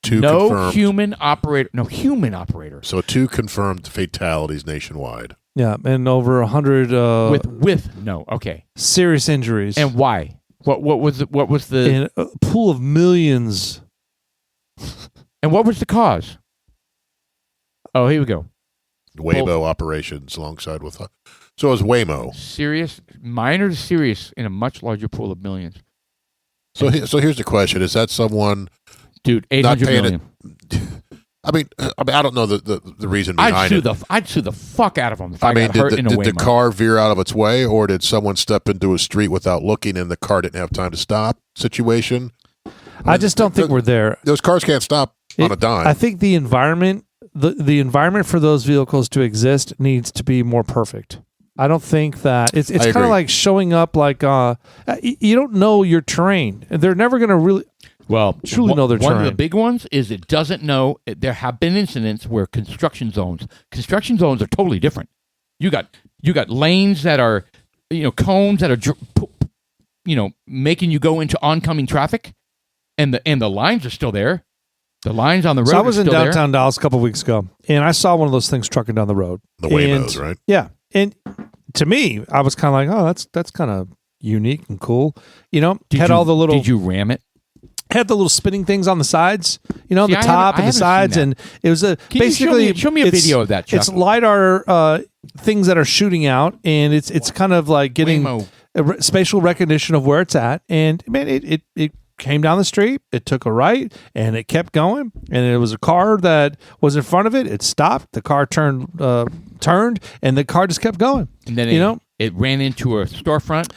C: No
A: Confirmed.
C: human operator. No human operator.
A: So 2 confirmed fatalities nationwide.
B: Yeah, and over 100
C: With no. Okay,
B: serious injuries.
C: and why? What was the
B: and a pool of millions.
C: and what was the cause? Oh, here we go.
A: Waymo operations alongside with. So it was Waymo.
C: Serious, minor to serious in a much larger pool of millions.
A: So here's the question: is that someone?
C: Dude,
A: Not
C: 800
A: paying
C: million.
A: I mean, I don't know the reason behind
C: I'd sue the fuck out of them if I,
A: I mean,
C: got hurt in a
A: did the
C: Waymo.
A: car veer out of its way, or did someone step into a street without looking and the car didn't have time to stop? Situation.
B: I just don't think we're there.
A: Those cars can't stop on a dime.
B: I think the environment, the environment for those vehicles to exist needs to be more perfect. I don't think that it's kind of like showing up like you don't know your terrain. They're never going to really truly know their terrain.
C: One of the big ones is it doesn't know. There have been incidents where construction zones are totally different. You got lanes that are cones that are making you go into oncoming traffic, and the lines are still there. The lines on the road.
B: So I was in downtown
C: there.
B: Dallas a couple of weeks ago, and I saw one of those things trucking down the road.
A: The Waymos, right?
B: Yeah, and to me, I was kind of like, oh, that's kind of unique and cool. All the little.
C: Did you ram it?
B: Had the little spinning things on the sides, the
C: I
B: top and the sides, and it was basically
C: show me a video of that, Chuck.
B: It's LiDAR things that are shooting out, and it's kind of like getting spatial recognition of where it's at. And man, it came down the street, it took a right, and it kept going. And it was a car that was in front of it. It stopped. The car turned, and the car just kept going.
C: And then it ran into a storefront.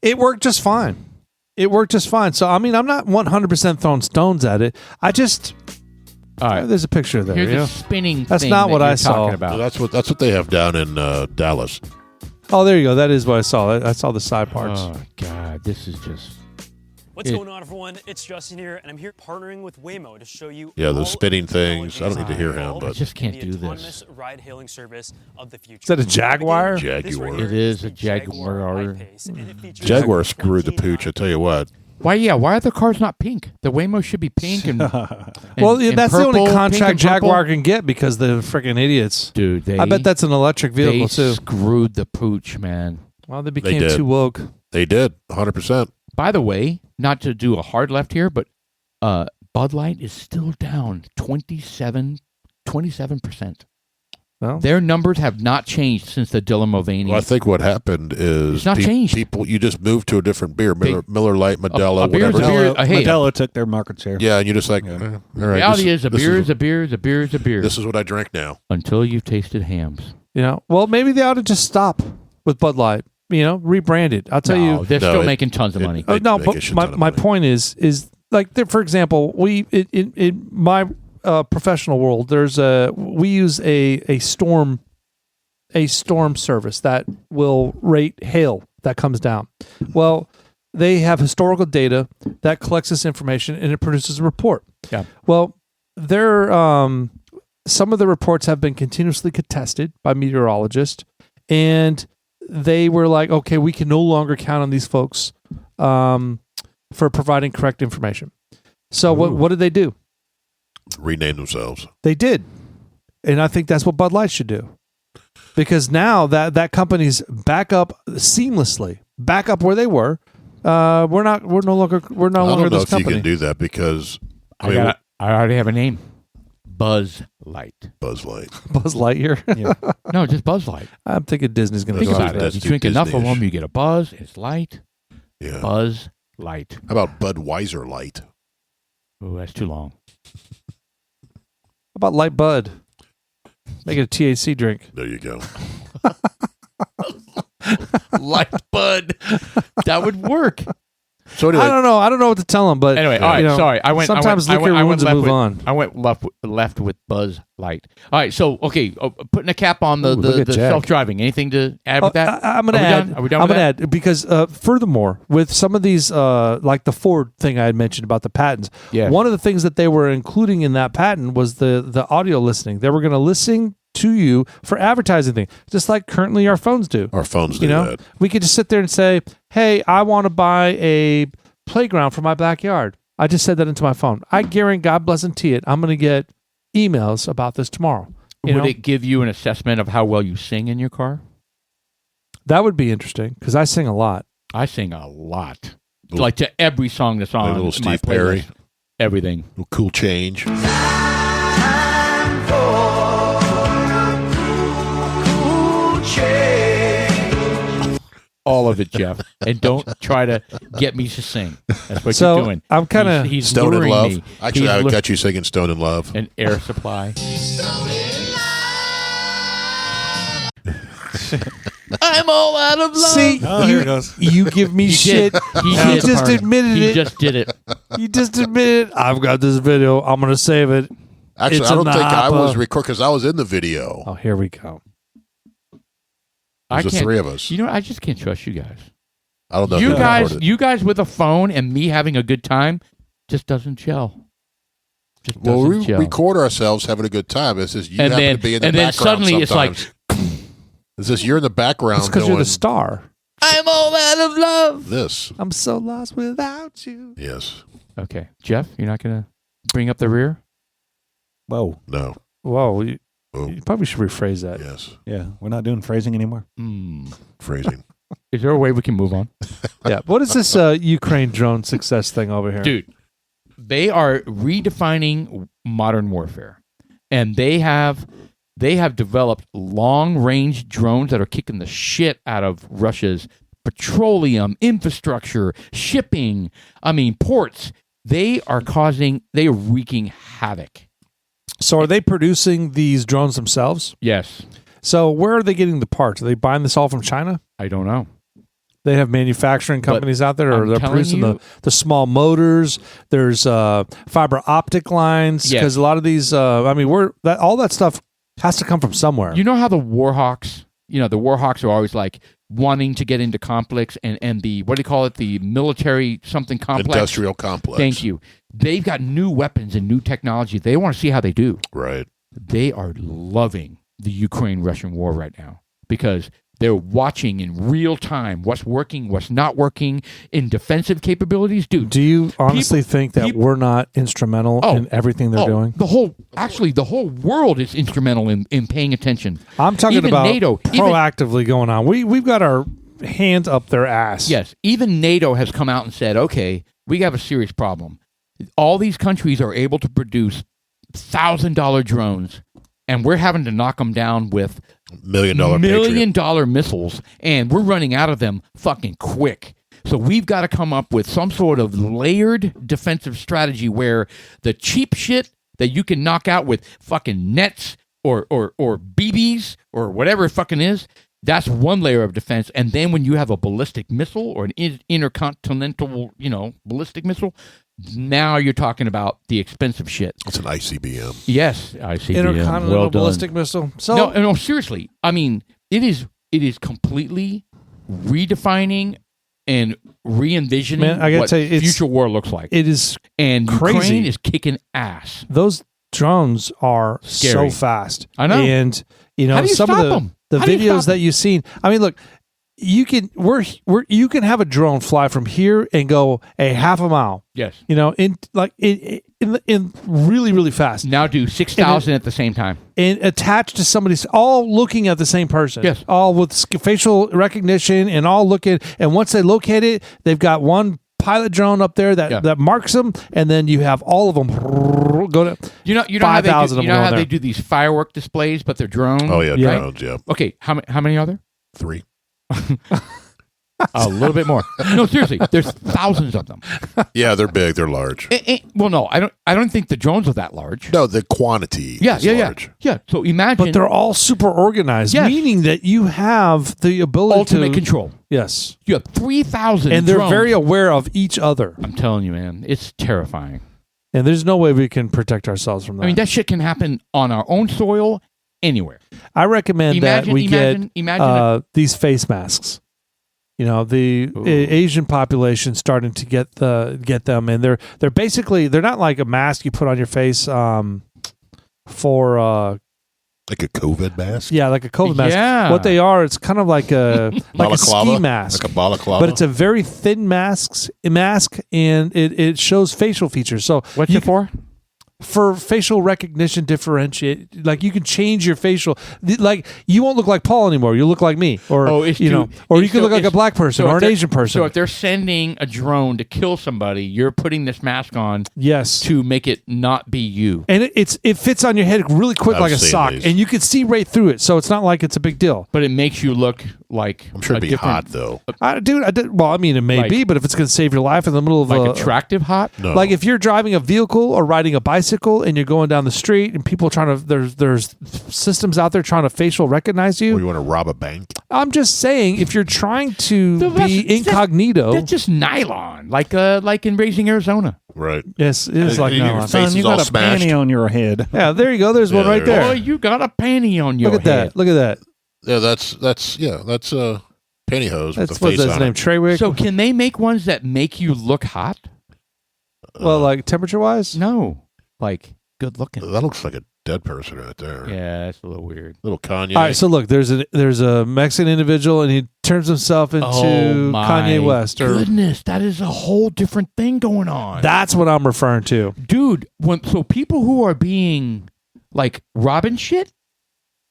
B: It worked just fine. So, I mean, I'm not 100% throwing stones at it. I just...
C: All right.
B: There's a picture there.
C: Here's a spinning
B: That's
C: thing
B: not
C: that
B: what
C: you're
B: I saw.
C: talking about.
A: So that's what they have down in Dallas.
B: Oh, there you go. That is what I saw. I saw the side parts.
C: Oh, God. This is just...
D: What's going on, everyone? It's Justin here, and I'm here partnering with Waymo to show you.
A: Yeah, those spinning things. I don't need to hear him,
C: I
A: but
C: just can't do
D: autonomous
C: this.
D: ride-hailing service of the future.
B: Is that a Jaguar?
A: Jaguar.
C: It is a Jaguar.
A: Jaguar screwed the pooch. I tell you what.
C: Why are the cars not pink? The Waymo should be pink and
B: Well, that's
C: purple,
B: the only
C: pink
B: contract
C: and purple.
B: Jaguar can get because the freaking idiots.
C: Dude,
B: I bet that's an electric vehicle
C: they
B: too.
C: screwed the pooch, man.
B: Well, they became
A: did.
B: too woke.
A: They did, 100%.
C: By the way, not to do a hard left here, but Bud Light is still down 27%.
B: Well,
C: Their numbers have not changed since the Dylan Mulvaney.
A: Well, I think what happened is
C: It's not changed.
A: people, you just moved to a different beer, Miller Lite, Modelo,
C: a beer's
A: whatever.
C: a beer. Hey,
E: Modelo took their market share.
A: Yeah, and you're just like, all right.
C: reality is a beer is a beer is a beer is a beer.
A: This is what I drink now.
C: Until you've tasted hams.
B: well, maybe they ought to just stop with Bud Light. Rebrand it. I'll tell you.
C: They're
A: No,
C: still
A: it-
C: making tons of money.
A: They
B: No,
A: make a
B: but
A: shit ton of
B: my
A: money.
B: point is like for example, we in my professional world, we use a storm service that will rate hail that comes down. Well, they have historical data that collects this information and it produces a report.
C: Yeah.
B: Well, some of the reports have been continuously contested by meteorologists, and they were like, okay, we can no longer count on these folks for providing correct information. So what did they do?
A: Rename themselves.
B: They did. And I think that's what Bud Light should do. Because now that company's back up seamlessly, back up where they were. We're no longer
A: I don't know
B: this
A: if
B: company.
A: you can do that because
C: I already have a name. Buzz Light.
A: Buzz Light.
B: Buzz Lightyear.
C: No, just Buzz Light.
B: I'm thinking Disney's going to
C: Think
B: go
C: about
B: after
C: it.
A: That's
C: You
A: too
C: drink enough of
A: Disney-ish.
C: them, you get a buzz. It's light.
A: Yeah.
C: Buzz Light.
A: How about Budweiser Light?
C: Oh, that's too long.
B: How about Light Bud? Make it a THC drink.
A: There you go.
C: Light Bud. That would work.
A: So anyway,
B: I don't know what to tell them, but
C: Anyway, all right. Sorry,
B: sometimes liquor ruins a move on.
C: I went left with Buzz Light. All right, so putting a cap on
B: Ooh, look
C: the
B: at Jack.
C: self-driving. Anything to add with that?
B: I'm going to
C: Are we
B: add.
C: done? Are we done
B: I'm
C: with
B: going to
C: that?
B: add because furthermore, with some of these, like the Ford thing I had mentioned about the patents,
C: Yeah.
B: one of the things that they were including in that patent was the audio listening. They were going to listen to you for advertising thing, just like currently our phones do.
A: our phones do that.
B: We could just sit there and say, "Hey, I want to buy a playground for my backyard." I just said that into my phone. I guarantee, God blessing it, I'm going to get emails about this tomorrow.
C: Would it give you an assessment of how well you sing in your car?
B: That would be interesting because I sing a lot.
C: I sing a lot,
A: Little-
C: like to every song that's on
A: Like little
C: my
A: Steve Perry.
C: playlist. Everything.
A: Little cool change.
C: All of it, Jeff. And don't try to get me to sing. That's what
B: So,
C: you're doing.
B: I'm kinda-
C: He's
A: Stone in
C: luring
A: Love.
C: me.
A: Actually,
C: He's
A: I
C: lu-
A: got you singing Stone in Love.
C: an air supply. I'm all out of love.
B: See,
E: Oh, here it goes.
B: you give me shit.
C: He
B: You
C: did.
B: just admitted
C: He
B: it.
C: just did it.
B: You just admitted, I've got this video. I'm going to save it.
A: Actually,
B: It's
A: I
B: in
A: don't
B: the
A: think I was
B: hopper.
A: recording because I was in the video.
B: Oh, here we go.
C: I
A: There's the
C: can't-
A: three of us.
C: You know, I just can't trust you guys.
A: I don't know.
C: You
A: who
C: guys,
A: recorded.
C: you guys with a phone and me having a good time just doesn't gel. Just
A: Well,
C: doesn't
A: we
C: gel.
A: record ourselves having a good time. It's just you
C: And
A: happen
C: then-
A: to be in the
C: and then
A: background
C: suddenly it's like-
A: sometimes. It's just you're in the background
B: It's because
A: doing
B: you're the star.
C: I'm all out of love.
A: this.
B: I'm so lost without you.
A: Yes.
C: Okay, Jeff, you're not gonna bring up the rear.
E: Whoa.
A: No.
B: Whoa, you
A: Oh,
B: probably should rephrase that.
A: yes.
E: Yeah, we're not doing phrasing anymore.
A: Phrasing.
C: Is there a way we can move on,
B: Yeah. What is this Ukraine drone success thing over here?
C: dude? They are redefining modern warfare, and they have developed long-range drones that are kicking the shit out of Russia's petroleum infrastructure, shipping. I mean, ports. They are wreaking havoc.
B: So are they producing these drones themselves?
C: Yes,
B: So where are they getting the parts? Are they buying this all from China?
C: I don't know.
B: They have manufacturing companies out there, or
C: I'm
B: they're
C: telling
B: producing
C: you-
B: the small motors. There's fiber optic lines
C: Yes.
B: because a lot of these. I mean, all that stuff has to come from somewhere.
C: You know how the Warhawks, the Warhawks are always like wanting to get into conflicts and the, what do you call it? The military something complex.
A: Industrial complex.
C: Thank you. They've got new weapons and new technology. They want to see how they do.
A: Right.
C: They are loving the Ukraine-Russian war right now because they're watching in real time what's working, what's not working in defensive capabilities. Dude,
B: Do you honestly think that
C: people-
B: we're not instrumental
C: Oh,
B: in everything they're doing?
C: the whole world is instrumental in paying attention.
B: I'm talking
C: even
B: about
C: NATO, even-
B: proactively going on. We've got our hand up their ass.
C: Yes, even NATO has come out and said, okay, we have a serious problem. All these countries are able to produce $1,000 drones, and we're having to knock them down with
A: $1 million Patriot.
C: $1 missiles, and we're running out of them fucking quick. So we've got to come up with some sort of layered defensive strategy where the cheap shit that you can knock out with fucking nets or BBs or whatever it fucking is, that's one layer of defense. And then when you have a ballistic missile or an intercontinental, ballistic missile, now you're talking about the expensive shit.
A: It's an ICBM.
C: Yes, ICBM.
B: Intercontinental
C: Well done.
B: ballistic missile. So
C: No, seriously. I mean, it is completely redefining and re-envisioning
B: Man, I gotta
C: what
B: tell you, it's-
C: future war looks like.
B: it is
C: And
B: crazy.
C: Ukraine is kicking ass.
B: those drones are
C: Scary.
B: so fast.
C: I know.
B: And
C: How do you
B: some
C: stop
B: of
C: them?
B: the
C: How do you
B: videos
C: stop
B: that you've seen. I mean, look, you can you can have a drone fly from here and go a half a mile.
C: Yes.
B: In really really fast
C: Now do 6,000 at the same time.
B: and attached to somebody's, all looking at the same person.
C: Yes.
B: all with facial recognition and all looking. And once they locate it, they've got one pilot drone up there that marks them, and then you have all of them go to.
C: You know how they
B: 5,000
C: do,
B: of
C: you
B: them
C: know how
B: going
C: they
B: there.
C: do these firework displays, but they're drones.
A: Oh, yeah.
B: Yeah.
A: Drones, yeah.
C: Okay, how many are there?
A: 3.
C: A little bit more. No, seriously, there's thousands of them.
A: Yeah, they're big. They're large.
C: Well, no, I don't think the drones are that large.
A: No, the quantity
C: Yeah,
A: is
C: yeah,
A: large.
C: yeah. So imagine
B: But they're all super organized,
C: Yes.
B: meaning that you have the ability
C: ultimate
B: to
C: control.
B: Yes,
C: You have 3,000
B: and they're
C: drones.
B: very aware of each other.
C: I'm telling you, man, it's terrifying.
B: And there's no way we can protect ourselves from that.
C: I mean, that shit can happen on our own soil, anywhere.
B: I recommend that we
C: imagine
B: get these face masks. The
C: Ooh.
B: Asian population starting to get them, and they're basically, they're not like a mask you put on your face for
A: Like a COVID mask?
B: like a COVID mask.
C: Yeah.
B: What they are, it's kind of like a ski
A: Balaclava?
B: mask.
A: Like a balaclava?
B: But it's a very thin mask, and it shows facial features. So
C: What's
B: you
C: it for?
B: for facial recognition differentiate, like you can change your facial, like you won't look like Paul anymore. You'll look like me, or or you can look like a black person or an Asian person.
C: So if they're sending a drone to kill somebody, you're putting this mask on
B: yes,
C: to make it not be you.
B: and it fits on your head really quick
A: I've
B: like a
A: seen
B: sock,
A: these.
B: and you can see right through it. So it's not like it's a big deal.
C: But it makes you look like
A: I'm sure it'd
C: a
A: be
C: different-
A: hot, though.
B: Well, I mean, it may
C: Like-
B: be, but if it's going to save your life in the middle of
C: Like attractive hot?
A: No.
B: like if you're driving a vehicle or riding a bicycle and you're going down the street and people trying to, there's systems out there trying to facial recognize
A: Or
B: you.
A: you want to rob a bank?
B: I'm just saying, if you're trying to
C: No,
B: be
C: that's
B: incognito,
C: That's just nylon, like in Raising Arizona.
A: Right.
B: Yes, it is like
A: Your
B: nylon.
A: face
E: Son, you
A: is all
E: got a
A: smashed.
E: panty on your head.
B: Yeah, there you go. There's one
A: Yeah,
B: right
A: there you
B: there.
C: Oh, you got a panty on your
B: Look at
C: head.
B: that. Look at that.
A: Yeah, that's pantyhose with
B: That's
A: the
B: what's
A: face
B: his
A: on
B: name?
A: it.
B: Treywick.
C: So can they make ones that make you look hot?
B: Well, like temperature wise.
C: No, like good looking.
A: That looks like a dead person right there.
C: Yeah, that's a little weird.
A: Little Kanye.
B: All right, so look, there's a Mexican individual, and he turns himself into
C: Oh my
B: Kanye West. Or
C: goodness, that is a whole different thing going on.
B: that's what I'm referring to.
C: Dude, so people who are being like robbing shit,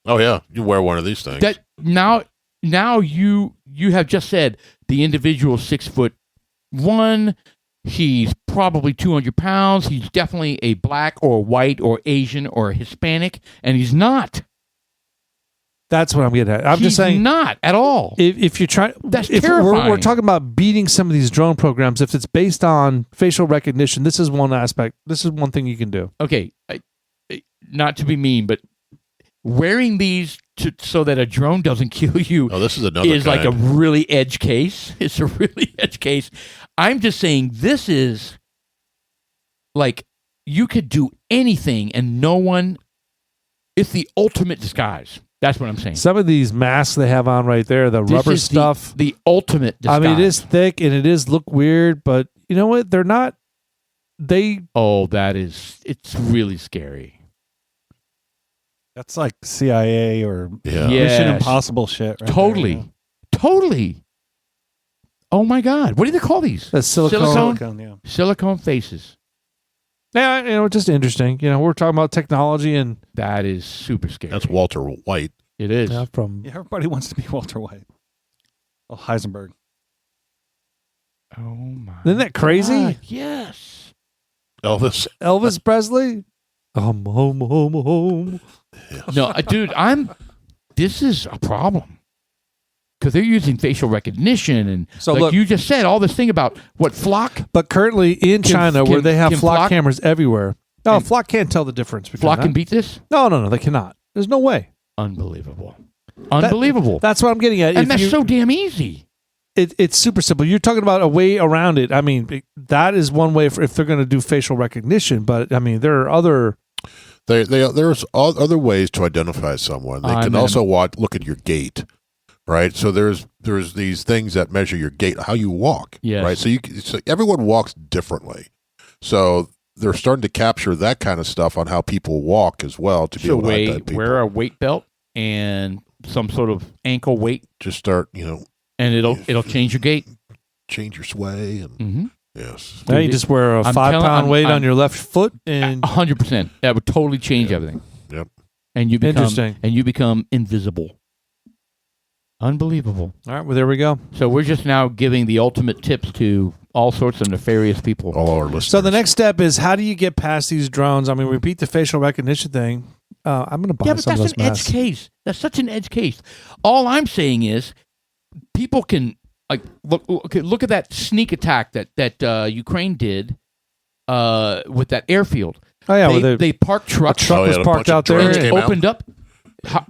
A: Oh yeah, you wear one of these things.
C: that now you have just said the individual 6'1", he's probably 200 pounds, he's definitely a black or white or Asian or Hispanic, and he's not.
B: That's what I'm getting at. I'm
C: He's
B: just saying,
C: not at all.
B: if you're trying,
C: That's
B: if
C: terrifying.
B: we're talking about beating some of these drone programs, if it's based on facial recognition, this is one aspect. This is one thing you can do.
C: Okay, not to be mean, but wearing these so that a drone doesn't kill you
A: Oh, this is another
C: is like a
A: kind.
C: really edge case. It's a really edge case. I'm just saying this is like you could do anything and no one. It's the ultimate disguise. That's what I'm saying.
B: Some of these masks they have on right there, the
C: This
B: rubber
C: is
B: stuff.
C: the ultimate disguise.
B: I mean, it is thick and it is look weird, but you know what? They're not. They
C: Oh, it's really scary.
E: That's like CIA or
A: Yeah.
C: Yeah.
E: Mission
C: Yes.
E: Impossible shit. Right
C: Totally.
E: there,
C: Totally. Oh my God. What do they call these?
B: that's silicone.
E: yeah.
C: Silicone?
E: Silicone, yeah.
C: Silicone faces.
B: Yeah, just interesting. We're talking about technology and
C: That is super scary.
A: That's Walter White.
C: It is.
B: from
E: Yeah, everybody wants to be Walter White. Oh, Heisenberg.
C: Oh my.
B: Isn't that crazy?
C: God, yes.
A: Elvis.
B: Elvis Presley. Home.
C: No, dude, this is a problem. Because they're using facial recognition and
B: So
C: like
B: look-
C: you just said all this thing about what flock.
B: But currently in China, where they have
C: can
B: flock
C: Flock-
B: cameras everywhere, no,
C: can-
B: flock can't tell the difference between
C: Flock
B: that.
C: can beat this?
B: No, they cannot. There's no way.
C: Unbelievable. Unbelievable.
B: That's what I'm getting at.
C: and
B: If
C: that's
B: you-
C: so damn easy.
B: it's super simple. You're talking about a way around it. I mean, that is one way if they're going to do facial recognition. But I mean, there are other.
A: There's other ways to identify someone. They can also look at your gait, right? So there's these things that measure your gait, how you walk,
C: Yes.
A: right? So everyone walks differently. So they're starting to capture that kind of stuff on how people walk as well to be
C: So
A: able to identify people.
C: wear a weight belt and some sort of ankle weight,
A: Just start,
C: and it'll change your gait.
A: change your sway and
C: Mm-hmm.
A: yes.
B: Now you just wear a
C: I'm
B: 5
C: telling-
B: pound
C: I'm-
B: weight
C: I'm-
B: on your left foot, and
C: 100%. That would totally change everything.
A: Yep.
C: And you become
B: Interesting.
C: invisible. Unbelievable.
B: all right, well there we go.
C: So we're just now giving the ultimate tips to all sorts of nefarious people.
A: All our listeners.
B: So the next step is how do you get past these drones? I mean, we beat the facial recognition thing. I'm going to buy
C: Yeah, but
B: some
C: that's
B: of
C: an
B: those
C: edge
B: masks.
C: case. That's such an edge case. All I'm saying is, people can look at that sneak attack that Ukraine did with that airfield.
B: Oh yeah,
C: They parked trucks.
B: truck was
A: a
B: parked
A: bunch of
B: out there.
A: drones
C: and it
A: came out.
C: opened up.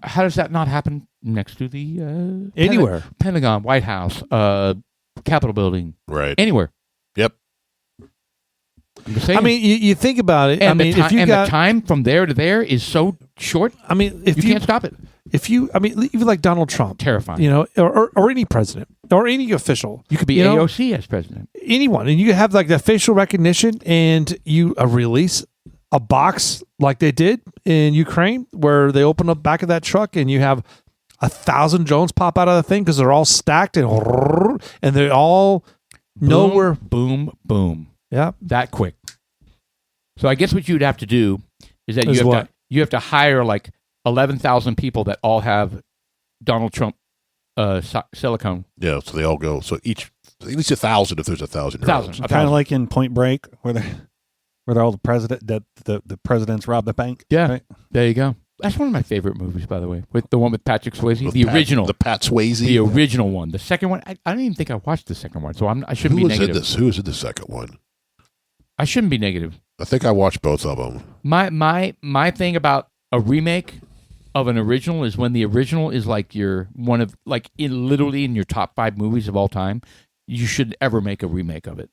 C: How does that not happen next to the
B: Anywhere.
C: Pentagon, White House, Capitol building,
A: Right.
C: anywhere?
A: Yep.
C: I'm just saying.
B: I mean, you think about it.
C: and
B: I mean, if you
C: the
B: got,
C: time from there to there is so short,
B: I mean, if
C: you
B: you
C: can't stop it.
B: I mean, even like Donald Trump,
C: Terrifying.
B: or any president or any official,
C: You could be
B: you know,
C: AOC as president.
B: anyone, and you have like that facial recognition, and you release a box like they did in Ukraine, where they open up back of that truck, and you have 1,000 drones pop out of the thing because they're all stacked and they all know
C: Boom,
B: where.
C: boom, boom,
B: Yeah,
C: that quick. So I guess what you'd have to do is that
B: Is what?
C: you have to hire like 11,000 people that all have Donald Trump silicone.
A: Yeah. So they all go. So each at least 1,000 if there's 1,000.
C: 1,000.
A: drones.
E: Kind of like in Point Break, where all the presidents rob the bank.
C: Yeah.
E: Right?
C: There you go. That's one of my favorite movies, by the way. With the one with Patrick Swayze,
A: With
C: the
A: Pat-
C: original,
A: the Pat Swayze.
C: the original one. The second one, I don't even think I watched the second one, so I shouldn't
A: Who
C: be
A: was in
C: negative.
A: this? Who was in the second one?
C: I shouldn't be negative.
A: I think I watched both of them.
C: My thing about a remake of an original is when the original is like literally in your top 5 movies of all time. You shouldn't ever make a remake of it.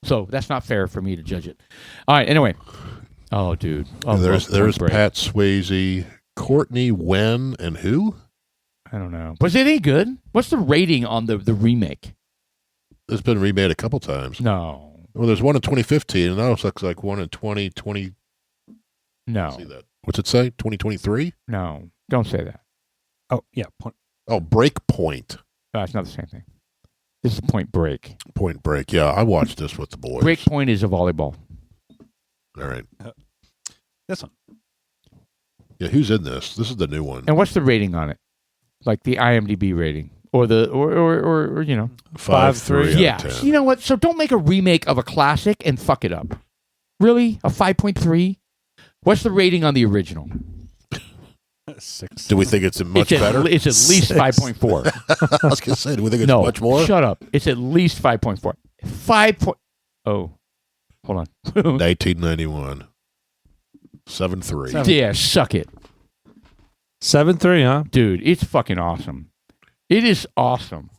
C: So that's not fair for me to judge it. All right. Anyway. Oh, dude. Oh,
A: there's
C: Point Break.
A: Pat Swayze, Courtney Wen, and who?
C: I don't know. Was it any good? What's the rating on the remake?
A: It's been remade a couple times.
C: No.
A: Well, there's one in 2015, and now it looks like one in 2020.
C: No.
A: See that? What's it say? 2023?
C: No. Don't say that.
E: Oh, yeah.
A: Oh, Breakpoint.
C: It's not the same thing. This is Point Break.
A: Point Break. Yeah, I watched this with the boys.
C: Breakpoint is a volleyball.
A: All right.
E: This one.
A: Yeah, who's in this? This is the new one.
C: And what's the rating on it? Like the IMDb rating, or the or
A: 5.3.
C: Yeah. You know what? So don't make a remake of a classic and fuck it up. Really? A 5.3? What's the rating on the original?
E: 6.
A: Do we think it's much better?
C: It's at least 5.4.
A: I was going to say, do we think it's
C: No,
A: much more?
C: shut up. It's at least 5.4. 5. Oh, hold on.
A: 1991. 7.3.
C: Yeah, suck it.
B: 7.3, huh?
C: Dude, it's fucking awesome. It is awesome.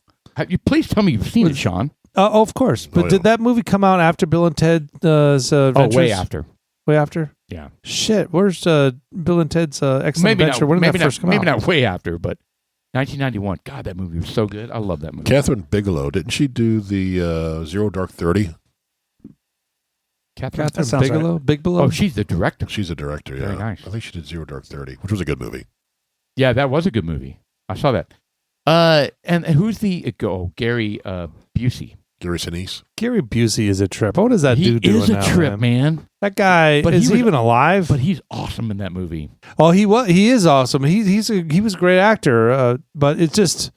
C: Please tell me you've seen it, Sean.
B: Oh, of course. But
A: yeah.
B: did that movie come out after Bill and Ted's Adventures?
C: Way after.
B: Way after?
C: Yeah.
B: Shit. Where's Bill and Ted's Excellent Adventure? When did that first come out?
C: Maybe not way after, but 1991. God, that movie was so good. I love that movie.
A: Catherine Bigelow, didn't she do the Zero Dark 30?
C: Catherine
B: Catherine
E: sounds
B: Bigelow?
E: right.
B: Big Below?
C: Oh, she's the director.
A: She's a director, yeah.
C: Very nice.
A: I think she did Zero Dark 30, which was a good movie.
C: Yeah, that was a good movie. I saw that. And who's the Gary Busey?
A: Gary Sinise.
B: Gary Busey is a trip. What is that
C: He
B: dude doing
C: is a
B: now,
C: trip, man.
B: That guy,
C: But
B: is
C: he
B: he
C: was-
B: even alive?
C: But he's awesome in that movie.
B: Oh, he is awesome. He was a great actor. But it's just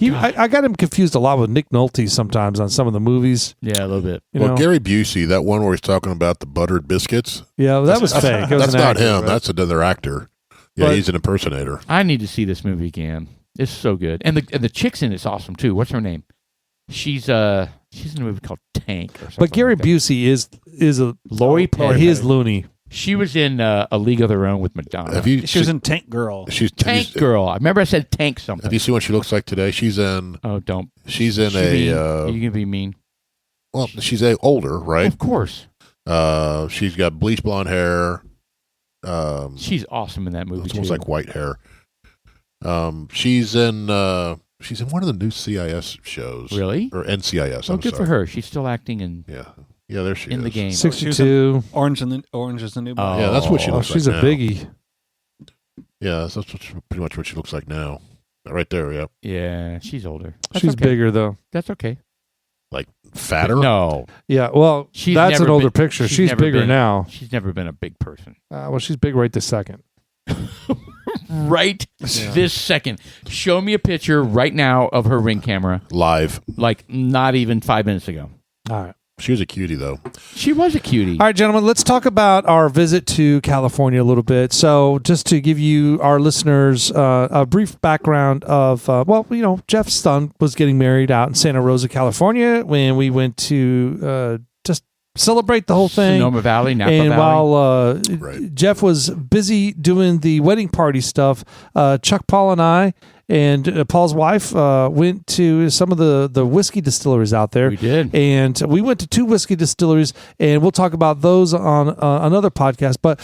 B: I got him confused a lot with Nick Nolte sometimes on some of the movies.
C: Yeah, a little bit.
B: You
A: Well,
B: know?
A: Gary Busey, that one where he's talking about the buttered biscuits.
B: Yeah, that was fake. It was
A: That's
B: an
A: not
B: actor,
A: him.
B: but-
A: That's another actor. Yeah,
B: But-
A: he's an impersonator.
C: I need to see this movie again. It's so good, and the chick's in it's awesome too. What's her name? She's in a movie called Tank or something.
B: But Gary
C: like that.
B: Busey is a
C: Lori Petty.
B: he is loony.
C: She was in A League of Their Own with Madonna.
A: Have you?
E: She was in Tank Girl.
A: She's
C: Tank Girl. I remember I said Tank something.
A: Have you seen what she looks like today? She's in.
C: Oh, don't.
A: She's in
C: She
A: a.
C: mean. You can be mean.
A: Well, she's older, right?
C: Of course.
A: She's got bleach blonde hair.
C: She's awesome in that movie
A: It's
C: too.
A: almost like white hair. She's in one of the new CIS shows.
C: Really?
A: Or NCIS.
C: Oh,
A: I'm
C: good
A: sorry.
C: for her. She's still acting in
A: Yeah. Yeah, there she
C: in
A: is.
C: the game.
B: 62.
E: Orange is the New Black.
A: Yeah, that's what she
B: Oh,
A: looks
B: she's
A: like
B: a
A: now.
B: biggie.
A: Yeah, that's pretty much what she looks like now. Right there, yeah.
C: Yeah, she's older. That's
B: She's
C: okay.
B: bigger though.
C: That's okay.
A: Fatter?
C: No,
B: Yeah, well,
C: She's
B: that's
C: never
B: an older
C: been-
B: picture.
C: she's
B: She's
C: never
B: bigger
C: been-
B: now.
C: she's never been a big person.
B: Well, she's big right this second.
C: Right this second. Show me a picture right now of her Ring camera,
A: Live.
C: like not even 5 minutes ago.
B: All right.
A: She was a cutie, though.
C: She was a cutie.
B: All right, gentlemen, let's talk about our visit to California a little bit. So, just to give you, our listeners, a brief background of, Jeff's son was getting married out in Santa Rosa, California, when we went to just celebrate the whole thing.
C: Sonoma Valley, Napa
B: And
C: Valley.
B: while
A: Right.
B: Jeff was busy doing the wedding party stuff, Chuck, Paul, and I, and Paul's wife went to some of the whiskey distilleries out there.
C: We did.
B: And we went to 2 whiskey distilleries, and we'll talk about those on another podcast. But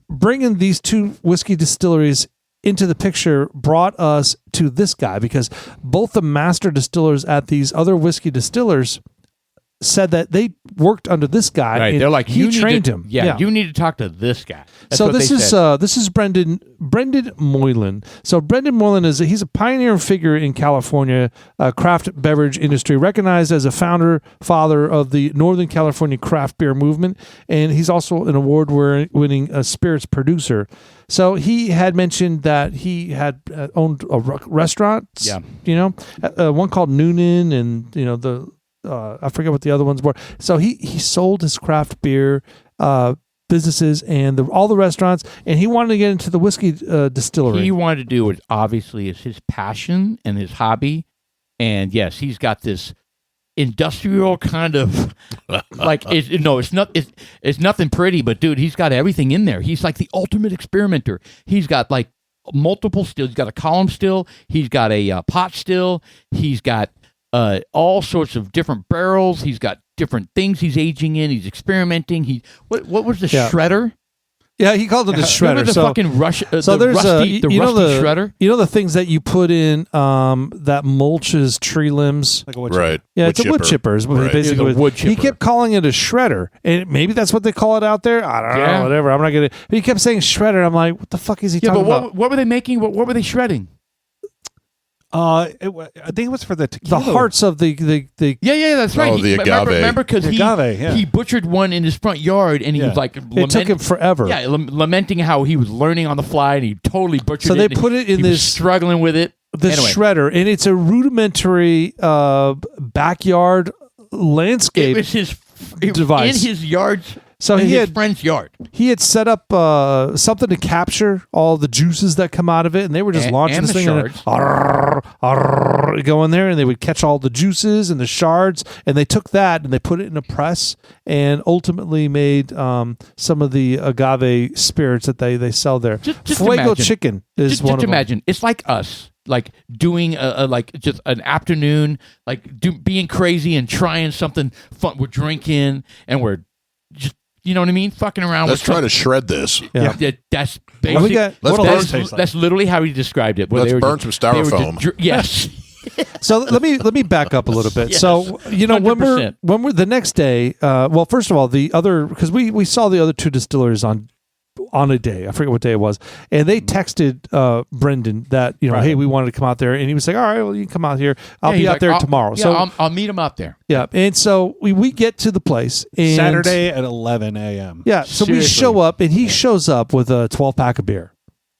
B: bringing these 2 whiskey distilleries into the picture brought us to this guy, because both the master distillers at these other whiskey distillers said that they worked under this guy.
C: Right.
B: And
C: They're like,
B: he
C: you need
B: trained
C: to,
B: him.
C: Yeah, you need to talk to this guy. That's
B: So
C: what
B: this
C: they
B: is
C: said.
B: this is Brendan Moylan. So Brendan Moylan he's a pioneering figure in California craft beverage industry, recognized as a father of the Northern California craft beer movement, and he's also an award-winning spirits producer. So he had mentioned that he had owned a restaurant.
C: Yeah.
B: One called Noonan, and I forget what the other ones were. So he sold his craft beer businesses and all the restaurants, and he wanted to get into the whiskey distillery.
C: He wanted to do what obviously is his passion and his hobby. And yes, he's got this industrial kind of it's nothing pretty, but dude, he's got everything in there. He's like the ultimate experimenter. He's got like multiple stills. He's got a column still. He's got a pot still. He's got all sorts of different barrels. He's got different things he's aging in. He's experimenting. What was the shredder?
B: Yeah, he called it a shredder.
C: Remember the fucking
B: so there's
C: rusty shredder.
B: You know the things that you put in that mulches tree limbs.
E: Like a wood
A: Right.
B: Yeah, it's a wood chipper. Is what
A: Right.
B: basically
C: It's a wood chipper.
B: He kept calling it a shredder, and maybe that's what they call it out there. I don't know. Whatever. I'm not gonna. But he kept saying shredder. I'm like, what the fuck is he talking about?
C: What were they making? What were they shredding?
E: I think it was for the tequila.
B: The hearts of the
C: Yeah, that's right.
A: Oh, the agave.
C: Remember because he butchered one in his front yard, and he was like,
B: it took him forever.
C: Yeah, lamenting how he was learning on the fly, and he totally butchered it.
B: So they put it in
C: he
B: this
C: was struggling with it.
B: The shredder, and it's a rudimentary backyard landscape.
C: It was his
B: device
C: in his yard.
B: So
C: in
B: he
C: his
B: had
C: friend's yard.
B: He had set up something to capture all the juices that come out of it, and they were just launching
C: and
B: this
C: the
B: thing and go in there, and they would catch all the juices and the shards, and they took that and they put it in a press, and ultimately made some of the agave spirits that they sell there.
C: Just
B: Fuego
C: imagine.
B: chicken is
C: Just
B: one of them.
C: imagine, it's like us. Like doing like just an afternoon, like being crazy and trying something fun. We're drinking and we're just, you know what I mean, fucking around.
A: Let's try to shred this.
B: Yeah.
C: That's
B: Well, we
C: basic.
B: got-
C: That's literally how he described it. where
A: Let's
C: they were
A: burn
C: just-
A: some
C: they were just
A: styrofoam.
C: Yes.
B: So let me back up a little bit.
C: Yes,
B: So when
C: 100%.
B: we're the next day, well, first of all, the other, because we saw the other two distillers on a day, I forget what day it was, and they texted Brendan that hey, we wanted to come out there, and he was like, all right, well, you can come out here. I'll be out there tomorrow.
C: Yeah,
B: So
C: I'll meet him out there.
B: yeah, and so we get to the place and
E: Saturday at 11 a.m.
B: Yeah, so we
C: Seriously.
B: show up, and he shows up with a 12-pack of beer,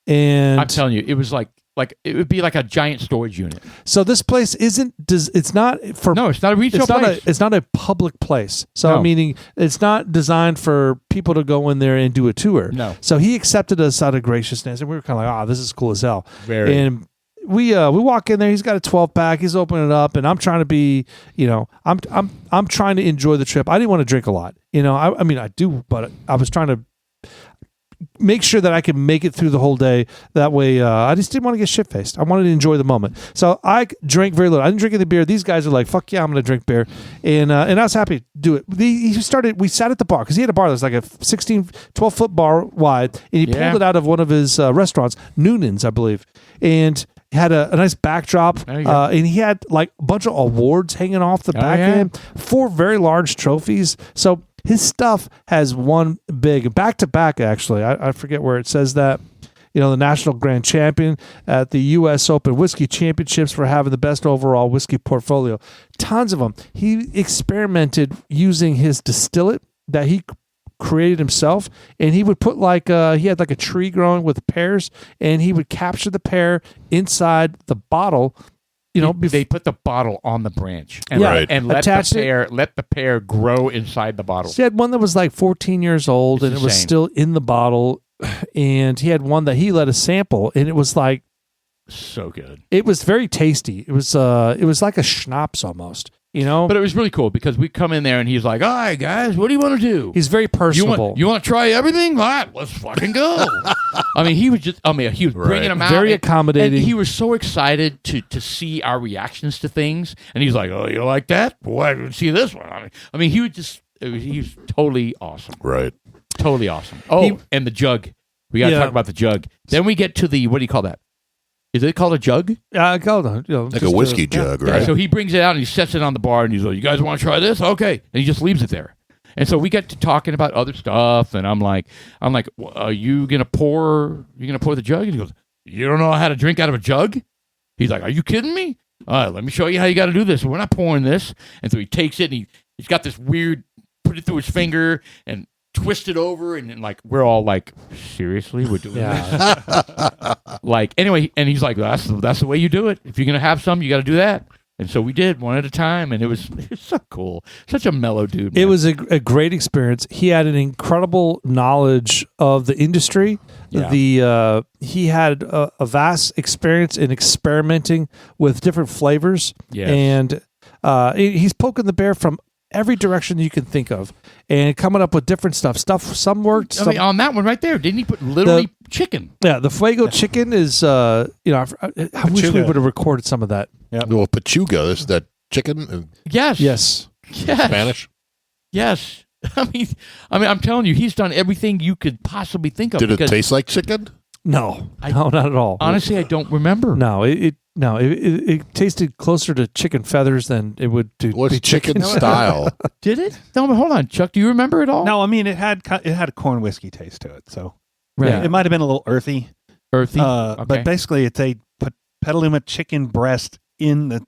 B: and
C: I'm telling you, it was like it would be like a giant storage unit.
B: so this place it's not for
C: No, it's not a retail place.
B: It's not a public place. So
C: No.
B: meaning it's not designed for people to go in there and do a tour.
C: No.
B: So he accepted us out of graciousness, and we were kind of like, this is cool as hell.
C: Very.
B: And we walk in there. He's got a 12-pack. He's opening it up, and I'm trying to be, I'm trying to enjoy the trip. I didn't want to drink a lot. I mean I do, but I was trying to make sure that I could make it through the whole day. That way, I just didn't want to get shit-faced. I wanted to enjoy the moment. So I drank very little. I didn't drink any beer. These guys are like, fuck yeah, I'm going to drink beer. And I was happy to do it. We sat at the bar, because he had a bar that was like a 12-foot bar wide, and he pulled it out of one of his restaurants, Noonan's, I believe, and had a nice backdrop,
C: There you go.
B: and he had like a bunch of awards hanging off the back
C: yeah.
B: end, 4 very large trophies. So his stuff has one big back-to-back, actually. I forget where it says that. The National Grand Champion at the U.S. Open Whiskey Championships for having the best overall whiskey portfolio. Tons of them. He experimented using his distillate that he created himself, and he would put he had like a tree growing with pears, and he would capture the pear inside the bottle.
C: They put the bottle on the branch and,
B: Yeah.
C: and let
B: Attached
C: the pear grow inside the bottle.
B: So he had one that was like 14 years old,
C: It's
B: and it was
C: insane.
B: still in the bottle. And he had one that he let us sample, and it was like,
C: So good.
B: it was very tasty. It was like a schnapps almost,
C: But it was really cool because we come in there and he's like, all right, guys, what do you want to do?
B: He's very personable.
C: You want to try everything? All right, let's fucking go. He was bringing them out.
B: Very accommodating.
C: And he was so excited to see our reactions to things. And he's like, oh, you like that? Boy, I didn't see this one. He was totally awesome.
A: Right.
C: Totally awesome. Oh, and the jug. We got to talk about the jug. Then we get to the, what do you call that? Is it called a jug?
A: Like a whiskey jug, right?
C: Yeah, so he brings it out and he sets it on the bar and he's like, you guys want to try this? Okay. And he just leaves it there. And so we get to talking about other stuff, and I'm like, are you gonna pour the jug? And he goes, you don't know how to drink out of a jug? He's like, are you kidding me? All right, let me show you how you got to do this. We're not pouring this. And so he takes it and he's got this weird, put it through his finger and twist it over, and then we're all like, seriously, we're doing this? Anyway, and he's like, that's the way you do it. If you're gonna have some, you got to do that. And so we did one at a time, and it was so cool. Such a mellow dude. Man.
B: It was a great experience. He had an incredible knowledge of the industry.
C: Yeah.
B: He had a vast experience in experimenting with different flavors.
C: Yes.
B: And he's poking the bear from every direction you can think of, and coming up with different stuff. Some worked. Some,
C: on that one right there, didn't he put literally chicken?
B: Yeah, the Fuego chicken is. I wish we
E: Pachuga.
B: would have recorded some of that.
A: Well, Pachuga, that chicken in
C: Yes.
B: Yes.
C: Yes.
A: Spanish?
C: Yes. I mean, I'm telling you, he's done everything you could possibly think of.
A: Did it
C: because
A: taste like chicken?
B: No, no, not at all.
C: honestly, I don't remember.
B: No, it tasted closer to chicken feathers than it would to
A: What's
B: be
A: chicken style?
C: Did it? No, but hold on, Chuck. Do you remember it all?
E: No, I mean it had a corn whiskey taste to it, so
C: Right.
E: it might have been a little earthy.
C: Earthy.
E: But basically, it's a Petaluma chicken breast in the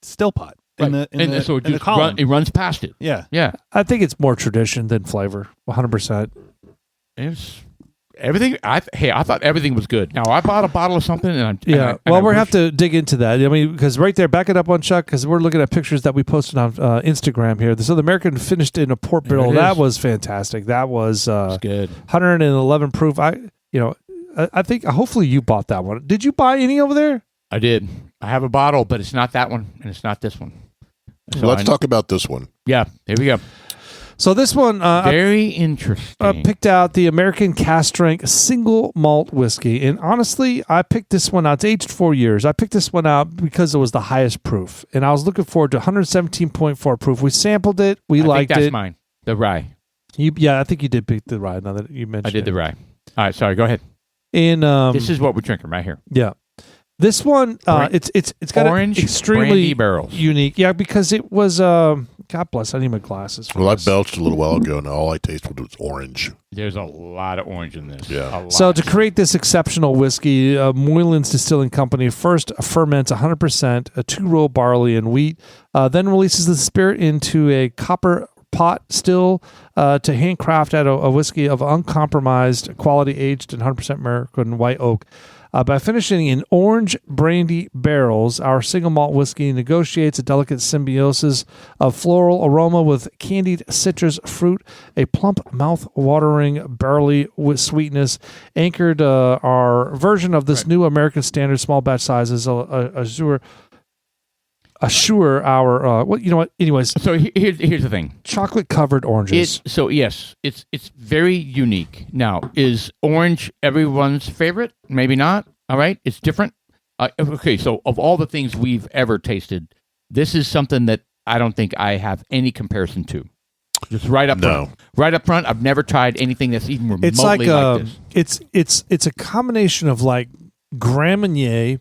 E: still pot.
C: Right.
E: In the
C: so it
E: in the
C: just
E: column.
C: it runs past it.
E: Yeah.
C: Yeah.
B: I think it's more tradition than flavor. 100%.
C: It's everything. I thought everything was good. Now I bought a bottle of something, and
B: we have to dig into that. I mean, because right there, back it up one, Chuck, because we're looking at pictures that we posted on Instagram here. So the American finished in a port barrel. That was fantastic. That was
C: good.
B: 111 proof. I think hopefully you bought that one. Did you buy any over there?
C: I did. I have a bottle, but it's not that one, and it's not this one. So
A: Let's talk about this one.
C: Yeah, here we go.
B: So this one,
C: Very interesting.
B: I picked out the American Cask Strength single malt whiskey, and honestly, I picked this one out. It's aged 4 years. I picked this one out because it was the highest proof, and I was looking forward to 117.4 proof. We sampled it. We
C: I
B: liked
C: think that's
B: it.
C: mine. The rye.
B: I think you did pick the rye. Now that you mentioned,
C: I did the rye. All right, sorry. Go ahead.
B: And
C: This is what we're drinking right here.
B: yeah. This one, it's got
C: Orange
B: an extremely
C: brandy barrels.
B: unique. Yeah, because it was. God bless. I need my glasses. For
A: Well, I
B: this.
A: belched a little while ago, and all I tasted was orange.
C: There's a lot of orange in this.
A: Yeah.
C: A lot.
B: So to create this exceptional whiskey, Moylan's Distilling Company first ferments 100% a 2-row barley and wheat, then releases the spirit into a copper pot still to handcraft out a whiskey of uncompromised quality, aged in 100% American white oak. By finishing in orange brandy barrels, our single malt whiskey negotiates a delicate symbiosis of floral aroma with candied citrus fruit, a plump, mouth-watering barley with sweetness. Anchored our version of this new American standard small batch sizes assure our anyways.
C: So here's the thing.
B: Chocolate covered oranges.
C: It's very unique. Now, is orange everyone's favorite? Maybe not. All right, it's different. Okay, so of all the things we've ever tasted, this is something that I don't think I have any comparison to. Just right up front. Right up front, I've never tried anything that's even remotely like this.
B: It's a combination of like Grand Marnier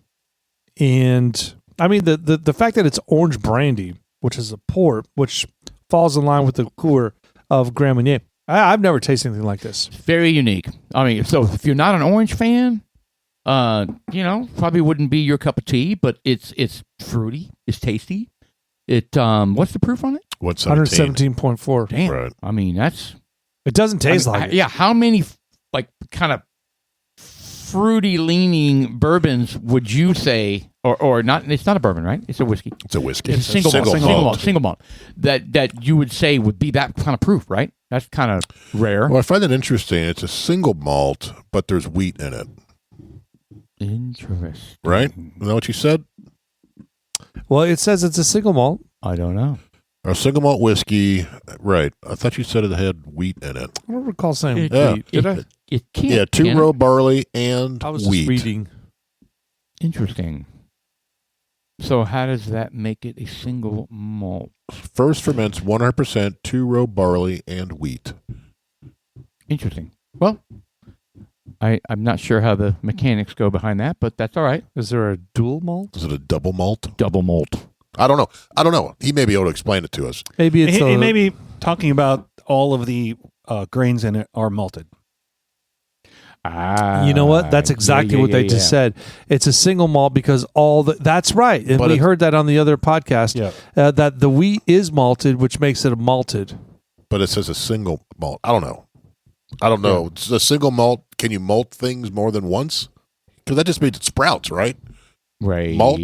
B: and I mean the fact that it's orange brandy, which is a port, which falls in line with the cooler of Grand Marnier. I've never tasted anything like this.
C: Very unique. I mean, so if you're not an orange fan, probably wouldn't be your cup of tea, but it's fruity, it's tasty. It what's the proof on it?
B: 117.4.
C: Damn.
A: Right.
C: I mean, that's
B: It doesn't taste like it.
C: Yeah, how many like kind of fruity leaning bourbons would you say or not? It's not a bourbon, right? It's a whiskey.
A: It's a whiskey.
C: It's a single malt that you would say would be that kind of proof, right? That's kind of rare.
A: Well, I find that interesting. It's a single malt, but there's wheat in it.
C: Interesting.
A: Right? Isn't that what you said?
B: Well, it says it's a single malt.
C: I don't know.
A: A single malt whiskey. Right. I thought you said it had wheat in it.
B: I don't recall saying
C: It-
A: Yeah.
B: wheat. Did I?
C: It can't.
A: Yeah,
C: can it?
A: 2-row barley and
B: I was
A: wheat.
B: just reading.
C: Interesting. So how does that make it a single malt?
A: First ferments 100% 2-row barley and wheat.
C: Interesting. Well, I'm not sure how the mechanics go behind that, but that's all right.
B: Is there a dual malt?
A: Is it a double malt?
C: Double malt.
A: I don't know. He may be able to explain it to us.
B: Maybe it's
E: He may be talking about all of the grains in it are malted.
B: You know what? That's exactly what they just said. It's a single malt because that's right. And
A: But
B: we
A: it's-
B: heard that on the other podcast, that the wheat is malted, which makes it a malted.
A: But it says a single malt. I don't know. It's a single malt. Can you malt things more than once? Because that just means it sprouts, right?
C: Right.
A: Malt?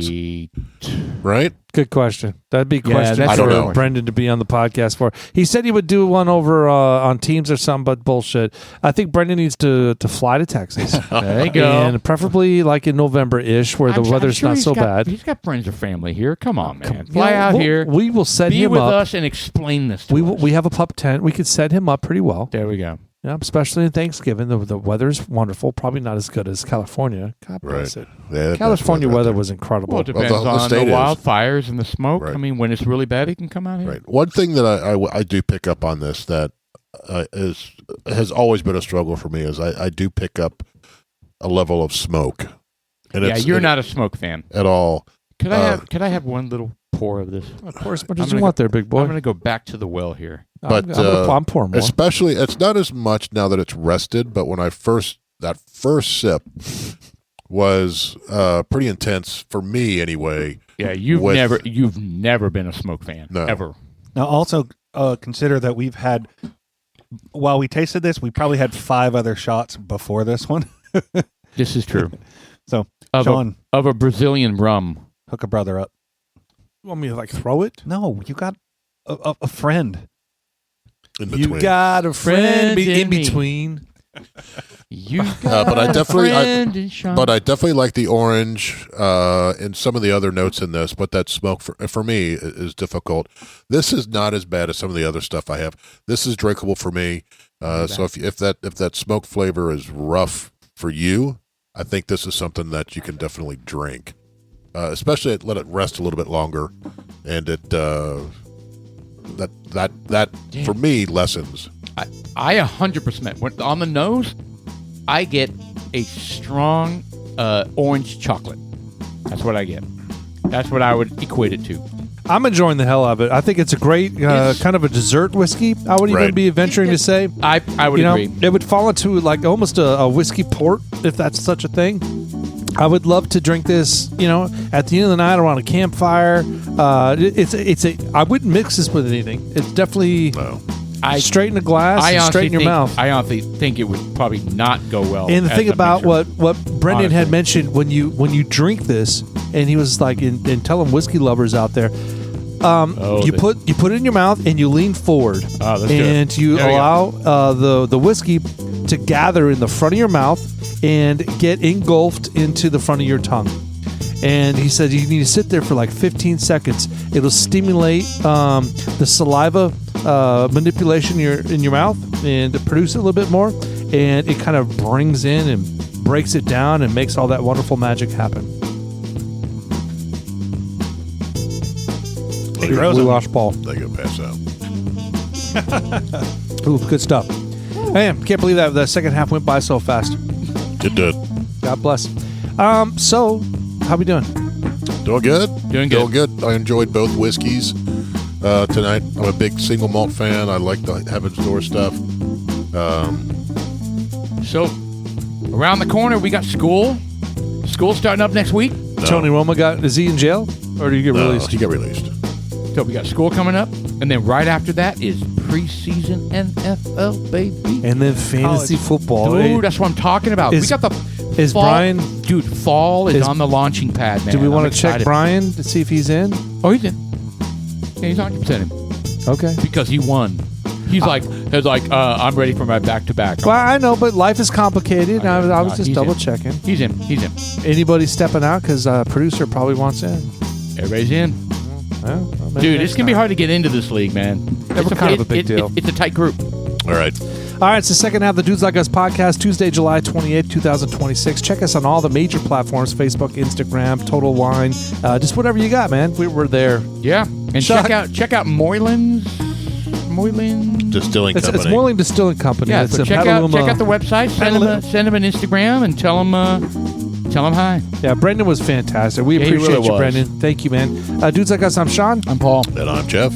A: Right?
B: Good question. That'd be a
C: Yeah,
B: question
C: that's
A: I don't
B: for
A: know.
B: Brendan to be on the podcast for. He said he would do one over on Teams or something, but bullshit. I think Brendan needs to fly to Texas.
C: There you go.
B: And preferably like in November-ish where the weather's
C: sure
B: not
C: he's
B: so
C: got-
B: bad.
C: He's got friends or family here. Come on, man.
B: You
C: Fly
B: know,
C: out here.
B: We will set
C: Be
B: him
C: with
B: up.
C: us and explain this to us.
B: We have a pup tent. We could set him up pretty well.
C: There we go.
B: Yeah, especially in Thanksgiving. The weather's wonderful. Probably not as good as California. God bless it.
A: Yeah,
B: California weather was incredible.
C: Well, it depends
A: the
C: on
A: state
C: the
A: is.
C: wildfires and the smoke.
A: Right.
C: I mean, when it's really bad, it can come out here.
A: Right. One thing that I do pick up on this that has always been a struggle for me is I do pick up a level of smoke. And
C: Yeah, you're not a smoke fan
A: at all.
C: Could I have one little pour of this?
B: Pour as much as you want there, big boy.
C: I'm going to go back to the well here.
A: But
B: I'm pouring more.
A: Especially, it's not as much now that it's rested. But when that first sip was pretty intense for me, anyway.
C: Yeah, you've never been a smoke fan, ever.
E: Now, also consider that we've had, while we tasted this, we probably had 5 other shots before this one.
C: This is true.
E: So,
C: of
E: Sean,
C: of a Brazilian rum.
E: hook a brother up.
B: You want me to like throw it?
E: No, you got a friend.
A: In between.
B: You got a friend
C: in
B: in
C: me.
B: between.
C: You got
A: but I definitely,
C: but
A: I definitely like the orange and some of the other notes in this. But that smoke for me is difficult. This is not as bad as some of the other stuff I have. This is drinkable for me. So if that smoke flavor is rough for you, I think this is something that you can definitely drink. Especially let it rest a little bit longer, and it that for me lessens.
C: I 100%. On the nose, I get a strong orange chocolate. That's what I get. That's what I would equate it to.
B: I'm enjoying the hell out of it. I think it's a great kind of a dessert whiskey. I would even be venturing to say.
C: I would agree.
B: It would fall into like almost a whiskey port, if that's such a thing. I would love to drink this, at the end of the night around a campfire. I wouldn't mix this with anything. It's definitely straight in the glass and straight in your mouth.
C: I honestly think it would probably not go well.
B: And the thing about
C: mixture.
B: what Brendan had mentioned when you drink this, and he was like, and telling whiskey lovers out there, you put it in your mouth and you lean forward, and you allow the whiskey to gather in the front of your mouth and get engulfed into the front of your tongue. And he said you need to sit there for like 15 seconds. It'll stimulate the saliva manipulation in your mouth and produce it a little bit more. And it kind of brings in and breaks it down and makes all that wonderful magic happen.
E: Hey,
B: We lost Paul.
A: They go pass out.
B: Ooh, good stuff. Man, can't believe that the second half went by so fast.
A: It did.
B: God bless. So, how we doing?
A: Doing good.
C: Doing
A: good. I enjoyed both whiskeys tonight. I'm a big single malt fan. I like the Heaven's Door stuff.
C: So, around the corner, we got school. School starting up next week.
B: Tony Roma is he in jail? Or did he get released?
A: He got released.
C: So we got school coming up. And then right after that is preseason NFL, baby.
B: And then fantasy football.
C: Dude, that's what I'm talking about. We got the
B: Is
C: fall,
B: Brian?
C: Dude, fall is on the launching pad, man.
B: Do we
C: I'm
B: want to check
C: excited.
B: Brian to see if he's in?
C: Oh, he's in. Yeah, he's 100% in.
B: Okay.
C: Because he won. He's like, I'm ready for my back-to-back.
B: Well, I know, but life is complicated. I was just
C: He's
B: double
C: in.
B: checking.
C: He's in.
B: Anybody stepping out? Because producer probably wants in.
C: Everybody's in.
B: Well, maybe
C: Dude,
B: next
C: it's going to be
B: time.
C: hard to get into this league, man.
B: It's kind of a big deal.
C: It's a tight group.
A: All right.
B: All right, it's the second half of the Dudes Like Us podcast, Tuesday, July 28th, 2026. Check us on all the major platforms, Facebook, Instagram, Total Wine, just whatever you got, man. We're there.
C: Yeah. And
B: Chuck.
C: check out Moylan
A: Distilling company.
B: It's Moylan Distilling Company.
C: Yeah,
B: It's
C: so
B: in
C: check
B: Petaluma.
C: out the website. Send them an Instagram and tell them hi.
B: Yeah, Brendan was fantastic. We
C: Yeah, he
B: appreciate
C: really
B: you,
C: was.
B: Brendan. Thank you, man. Dudes Like Us, I'm Sean.
C: I'm Paul.
A: And I'm Jeff.